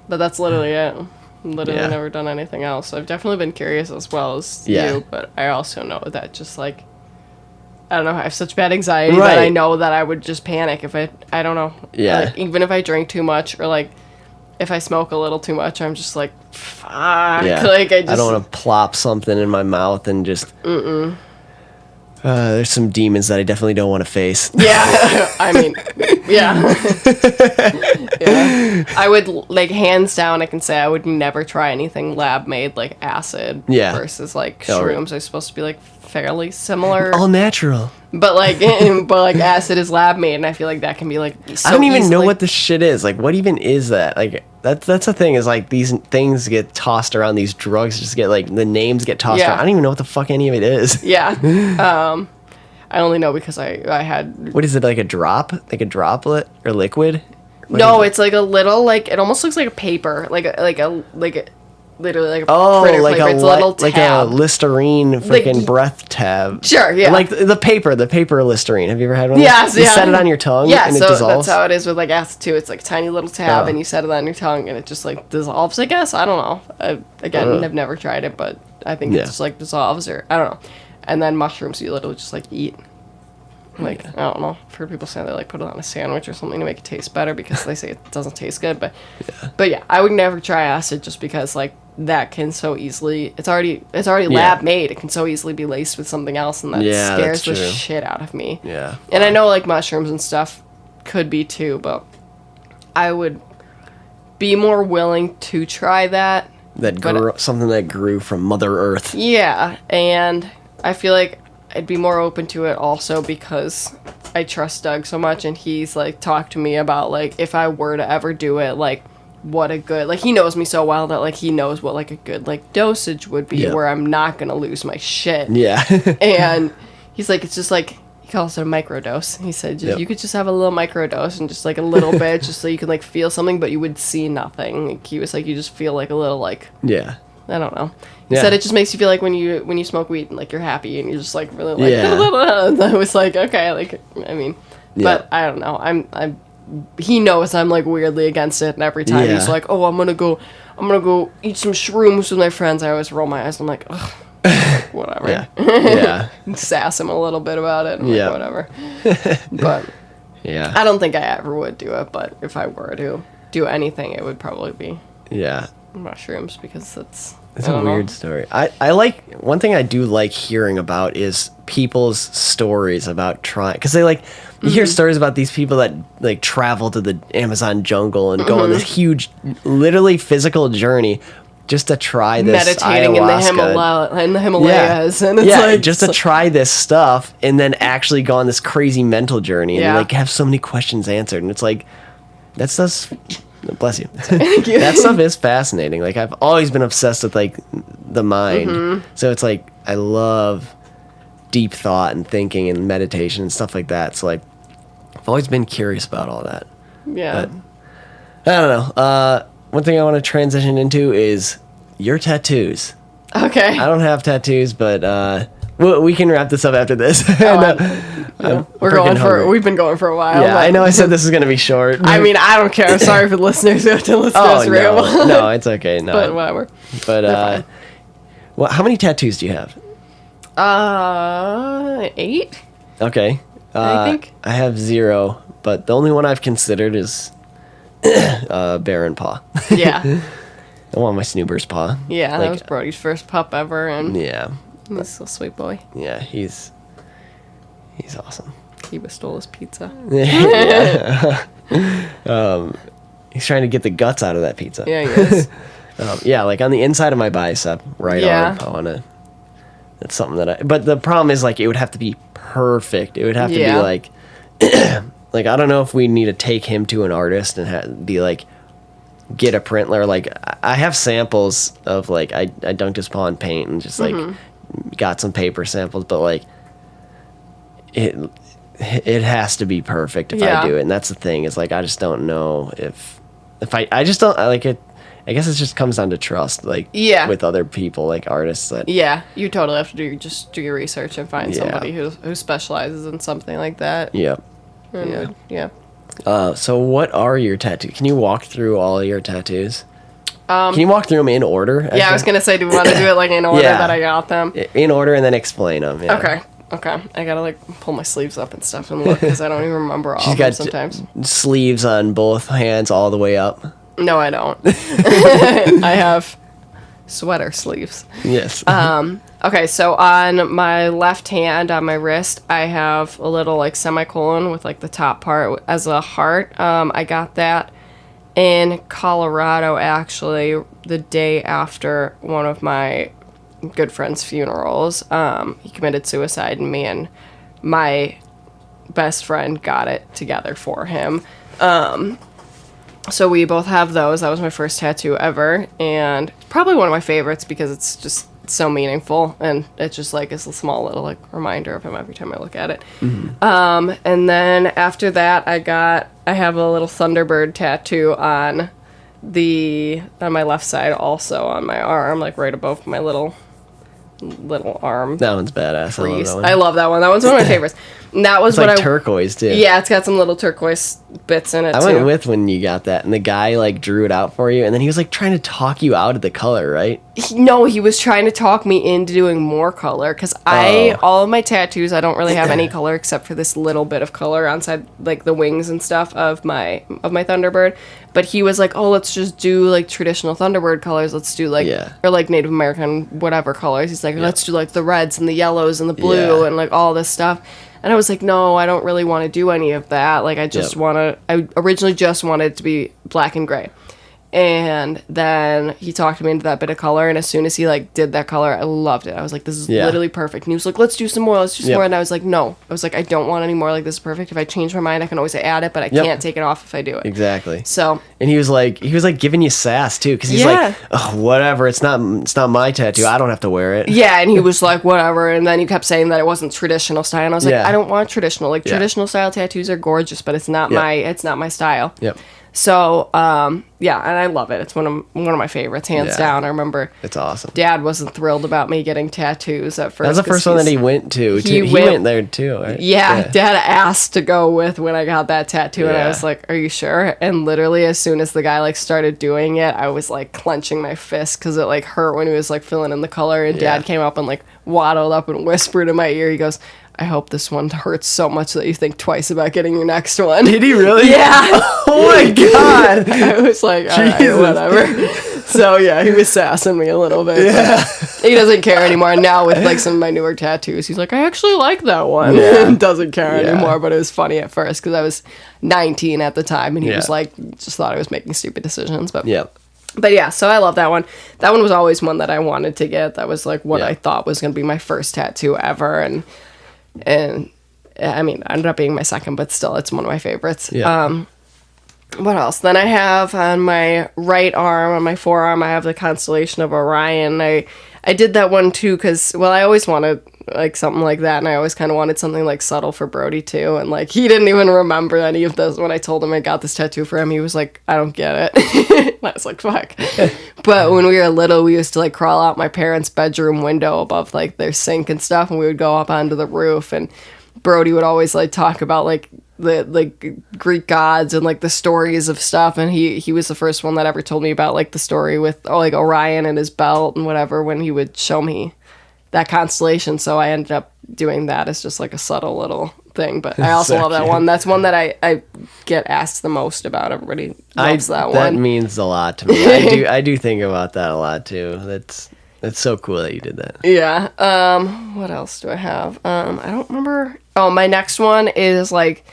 But that's literally it. Literally Yeah. never done anything else. I've definitely been curious as well as Yeah. you, but I also know that just like I don't know, I have such bad anxiety that Right. I know that I would just panic if I don't know. Yeah. Like, even if I drink too much or like if I smoke a little too much, I'm just like fuck. Yeah. Like I don't want to plop something in my mouth and just. There's some demons that I definitely don't want to face. Yeah, I mean, yeah. Yeah. I would, like, hands down, I can say I would never try anything lab made, like acid Yeah. versus, like, Oh, right. shrooms are supposed to be, like, fairly similar. All natural. But, like, acid is lab made, and I feel like that can be, like, so I don't even know easily- what this shit is. Like, what even is that? Like, that's the thing is, like, these things get tossed around. These drugs just get, like, the names get tossed Yeah. around. I don't even know what the fuck any of it is. Yeah. I only know because I had... What is it, like a drop? Like a droplet or liquid? No, it's like a little, like, it almost looks like a paper, literally like a Oh, printer like paper. It's a little like a tab. Listerine freaking breath tab. Sure, yeah. Like the paper Listerine. Have you ever had one? Yes, You yeah. set it on your tongue and it so dissolves? that's how it is with, like, acid, too. It's like a tiny little tab, Oh. and you set it on your tongue, and it just, like, dissolves, I guess. I don't know. I've never tried it, but I think it just, like, dissolves, or I don't know. And then mushrooms you literally just, like, eat. Like, I don't know. I've heard people say they, like, put it on a sandwich or something to make it taste better because they say it doesn't taste good. But yeah, I would never try acid just because, like, that can so easily... It's already lab made. It can so easily be laced with something else, and that scares the shit out of me. Yeah. And I know, like, mushrooms and stuff could be, too, but I would be more willing to try that. Something that grew from Mother Earth. Yeah, and I feel like I'd be more open to it also because I trust Doug so much, and he's, like, talked to me about, like, if I were to ever do it, like, what a good... Like, he knows me so well that, like, he knows what, like, a good, like, dosage would be where I'm not gonna lose my shit. Yeah. And he's like, it's just, like... He calls it a microdose. He said, you could just have a little microdose and just, like, a little bit just so you could, like, feel something, but you would see nothing. Like, he was like, you just feel, like, a little, like... Yeah. I don't know. He said it just makes you feel like when you smoke weed and, like, you're happy and you're just, like, really, like, and I was like, okay, like, I mean, but I don't know. He knows I'm, like, weirdly against it, and every time he's like, oh, I'm gonna go eat some shrooms with my friends, I always roll my eyes. I'm like, ugh, whatever. Yeah. Sass him a little bit about it. I'm like, whatever. But I don't think I ever would do it, but if I were to do anything, it would probably be mushrooms, because it's a weird story. I like, one thing I do like hearing about is people's stories about trying, because they, like, you hear stories about these people that, like, travel to the Amazon jungle and go on this huge, literally physical journey just to try this meditating ayahuasca. in the Himalayas, and it's like just to try this stuff and then actually go on this crazy mental journey and like have so many questions answered, and it's like, that stuff's, bless you. Thank you. That stuff is fascinating. Like, I've always been obsessed with, like, the mind. So it's like, I love deep thought and thinking and meditation and stuff like that. So, like, I've always been curious about all that. Yeah. But, I don't know. One thing I want to transition into is your tattoos. Okay. I don't have tattoos, but we can wrap this up after this. We've been going for a while. Yeah, I know I said this is going to be short. I mean, I don't care. Sorry for the listeners who have to listen to us ramble. No, it's okay. No. But whatever. But, well, how many tattoos do you have? 8? Okay. I think. I have 0, but the only one I've considered is bear and paw. Yeah. I want my Snoober's paw. Yeah, that was Brody's first pup ever, and he's a sweet boy. Yeah, he's awesome. He stole his pizza. He's trying to get the guts out of that pizza. Yeah, he is. Like on the inside of my bicep, right arm. That's something that but the problem is, like, it would have to be perfect. It would have to be like, like, I don't know if we need to take him to an artist and be like, get a print, or like, I have samples of, like, I dunked his paw in paint and just like got some paper samples, but like it has to be perfect if I do it. And that's the thing, is like, I just don't know if I just don't like it. I guess it just comes down to trust, like, with other people, like artists. That you totally have to do your research and find somebody who specializes in something like that. So what are your tattoos? Can you walk through all of your tattoos? Can you walk through them in order? Actually? Yeah, I was gonna say, do we want to do it like in order that I got them? In order, and then explain them. Yeah. Okay. I gotta, like, pull my sleeves up and stuff and look, because I don't even remember all of them sometimes. Sleeves on both hands all the way up. No, I don't. I have sweater sleeves. Yes. Okay, so on my left hand, on my wrist, I have a little, like, semicolon with, like, the top part as a heart. I got that in Colorado, actually, the day after one of my good friend's funerals. He committed suicide, and me and my best friend got it together for him. So we both have those. That was my first tattoo ever, and probably one of my favorites because it's just so meaningful, and it's just like it's a small little, like, reminder of him every time I look at it. And then after that, I got I have a little Thunderbird tattoo on my left side, also on my arm, like right above my little arm. That one's badass. I love that one. I love that one. That one's one of my favorites. And that was it's like turquoise too. Yeah, it's got some little turquoise bits in it too. I went with when you got that, and the guy like drew it out for you, and then he was like trying to talk you out of the color, right? No, he was trying to talk me into doing more color, because all of my tattoos, I don't really have any color except for this little bit of color on side, like the wings and stuff of my Thunderbird. But he was like, oh, let's just do like traditional Thunderbird colors. Let's do like, or like Native American whatever colors. He's like, let's do like the reds and the yellows and the blue and like all this stuff. And I was like, no, I don't really want to do any of that. Like, I originally just wanted it to be black and gray. And then he talked me into that bit of color, and as soon as he like did that color, I loved it. I was like, this is literally perfect. And he was like, let's do some more, and I was like, no. I was like, I don't want any more. Like, this is perfect. If I change my mind, I can always add it, but I can't take it off if I do it. Exactly. So, and he was like giving you sass too, because he's like, oh, whatever, it's not my tattoo, I don't have to wear it. Yeah, and he was like, whatever, and then he kept saying that it wasn't traditional style, and I was like, I don't want traditional. Like, traditional style tattoos are gorgeous, but it's not my style. Yep. So, and I love it. It's one of my favorites, hands down. I remember it's awesome. Dad wasn't thrilled about me getting tattoos at first. That was the first one that he went to. He went there too, right? Yeah, Dad asked to go with when I got that tattoo, and I was like, are you sure? And literally, as soon as the guy like started doing it, I was like clenching my fist because it like hurt when he was like filling in the color, and Dad came up and like waddled up and whispered in my ear. He goes, I hope this one hurts so much that you think twice about getting your next one. Did he really? Yeah. Oh my God. I was like, all right, whatever. So yeah, he was sassing me a little bit. Yeah. He doesn't care anymore. Now with like some of my newer tattoos, he's like, I actually like that one. Yeah. Doesn't care anymore, but it was funny at first because I was 19 at the time, and he was like, just thought I was making stupid decisions. But But yeah, so I love that one. That one was always one that I wanted to get. That was like what I thought was going to be my first tattoo ever. And I mean, it ended up being my second, but still, it's one of my favorites. Yeah. What else? Then I have on my right arm, on my forearm, I have the constellation of Orion. I did that one too because, well, I always wanted like something like that, and I always kind of wanted something like subtle for Brody too. And like, he didn't even remember any of this when I told him I got this tattoo for him. He was like, I don't get it. I was like, fuck. But when we were little, we used to like crawl out my parents' bedroom window above like their sink and stuff, and we would go up onto the roof, and Brody would always like talk about like the like Greek gods and like the stories of stuff, and he was the first one that ever told me about like the story with like Orion and his belt and whatever when he would show me that constellation. So I ended up doing that as just like a subtle little thing, but I also love that one. That's one that I get asked the most about. Everybody loves that one. That means a lot to me. I do think about that a lot too. That's so cool that you did that. Yeah. What else do I have? I don't remember. Oh, my next one is like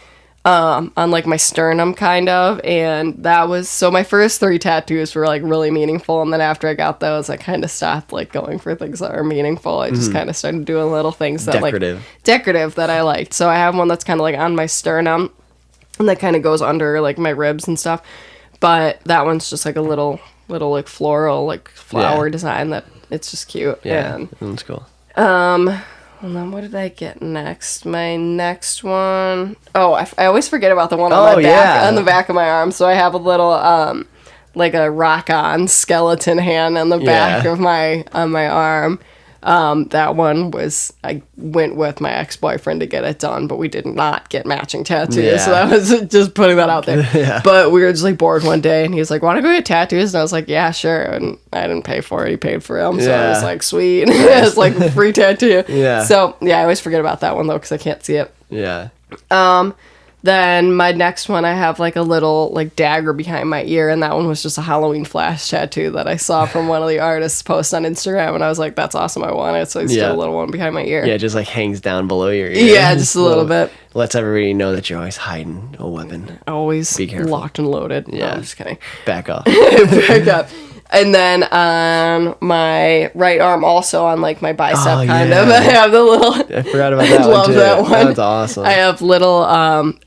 on like my sternum kind of, and that was, so my first 3 tattoos were like really meaningful, and then after I got those, I kind of stopped like going for things that are meaningful. I just kind of started doing little things that decorative that I liked. So I have one that's kind of like on my sternum, and that kind of goes under like my ribs and stuff, but that one's just like a little like floral like flower design that it's just cute. Yeah, that's cool. And then what did I get next? My next one. Oh, I always forget about the one on my back, on the back of my arm. So I have a little like a rock-on skeleton hand on the back of my arm. That one was, I went with my ex-boyfriend to get it done, but we did not get matching tattoos. So that was just putting that out there. But we were just like bored one day, and he was like, want to go get tattoos? And I was like, yeah, sure. And I didn't pay for it. He paid for them. So I was like, sweet. It's like a free tattoo. So yeah, I always forget about that one though, because I can't see it. Then my next one, I have like a little like dagger behind my ear, and that one was just a Halloween flash tattoo that I saw from one of the artists post on Instagram, and I was like, that's awesome, I want it. So I just did a little one behind my ear. Yeah, it just like hangs down below your ear. Yeah, just a little bit. Lets everybody know that you're always hiding a weapon. Always be careful. Locked and loaded. Yeah, no, I'm just kidding. Back off. Back up. And then on my right arm, also on like my bicep, kind of, I have the little. I forgot about that one. Love that one. That's awesome. I have little.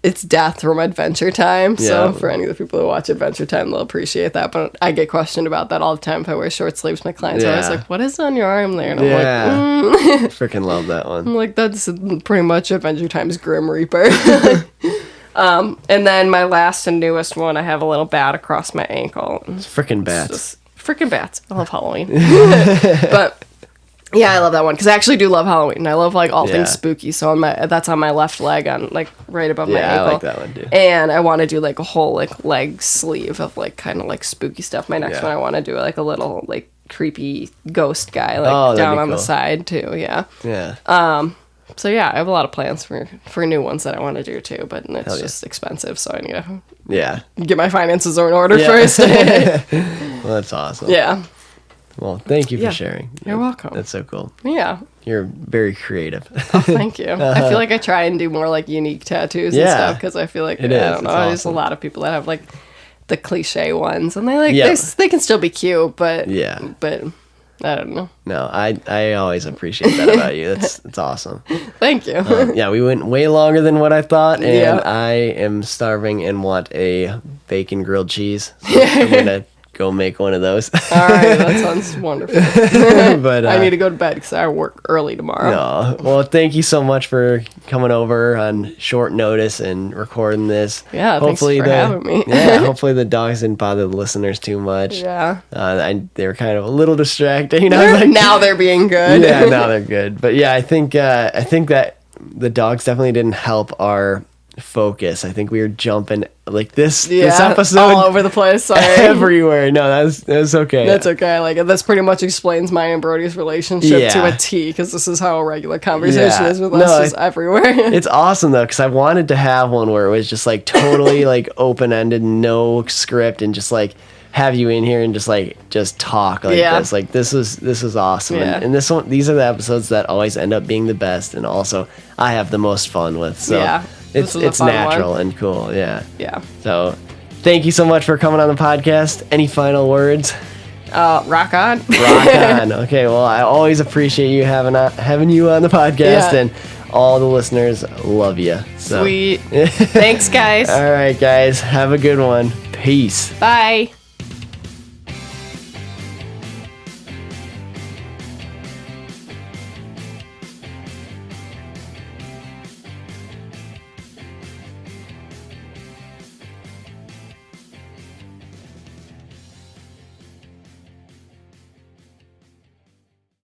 It's Death from Adventure Time. So for any of the people who watch Adventure Time, they'll appreciate that. But I get questioned about that all the time if I wear short sleeves. My clients are always like, "What is on your arm there?" And I'm like, freaking love that one. I'm like, that's pretty much Adventure Time's Grim Reaper. And then my last and newest one, I have a little bat across my ankle. It's freaking bats. Freaking bats. I love Halloween. But yeah, I love that one because I actually do love Halloween. I love like all things spooky. So that's on my left leg, on like right above my ankle. I like that one too. And I want to do like a whole like leg sleeve of like kind of like spooky stuff. My next one, I want to do like a little like creepy ghost guy like down on the side too. Yeah. Yeah. So yeah, I have a lot of plans for new ones that I want to do too, but it's just expensive, so I need to get my finances in order first. Well, that's awesome. Yeah. Well, thank you for sharing. You're welcome. That's so cool. Yeah. You're very creative. Oh, thank you. I feel like I try and do more like unique tattoos and stuff because I feel like, I don't know, there's a lot of people that have like the cliche ones and they like, they can still be cute, but I don't know. No, I always appreciate that about you. That's awesome. Thank you. Yeah, we went way longer than what I thought, and I am starving and want a bacon grilled cheese. So I'm gonna go make one of those. All right, that sounds wonderful. But I need to go to bed because I work early tomorrow. No, well, thank you so much for coming over on short notice and recording this. Yeah, hopefully thanks for having me. Hopefully the dogs didn't bother the listeners too much. Yeah, they were kind of a little distracting. Now they're being good. Yeah, now they're good. But yeah, I think that the dogs definitely didn't help our focus. I think we were jumping like this episode all over the place. Sorry. Everywhere. No, that's okay. That's okay. Like this pretty much explains mine and Brody's relationship to a T, because this is how a regular conversation is with us, just everywhere. It's awesome though, because I wanted to have one where it was just like totally like open ended, no script, and just like have you in here and just talk like this. Like this is awesome. And these are the episodes that always end up being the best, and also I have the most fun with. So it's natural and cool. Yeah. So thank you so much for coming on the podcast. Any final words? Rock on. Rock on. Okay, well, I always appreciate you having you on the podcast, and all the listeners love you. So. Sweet. Thanks, guys. All right, guys. Have a good one. Peace. Bye.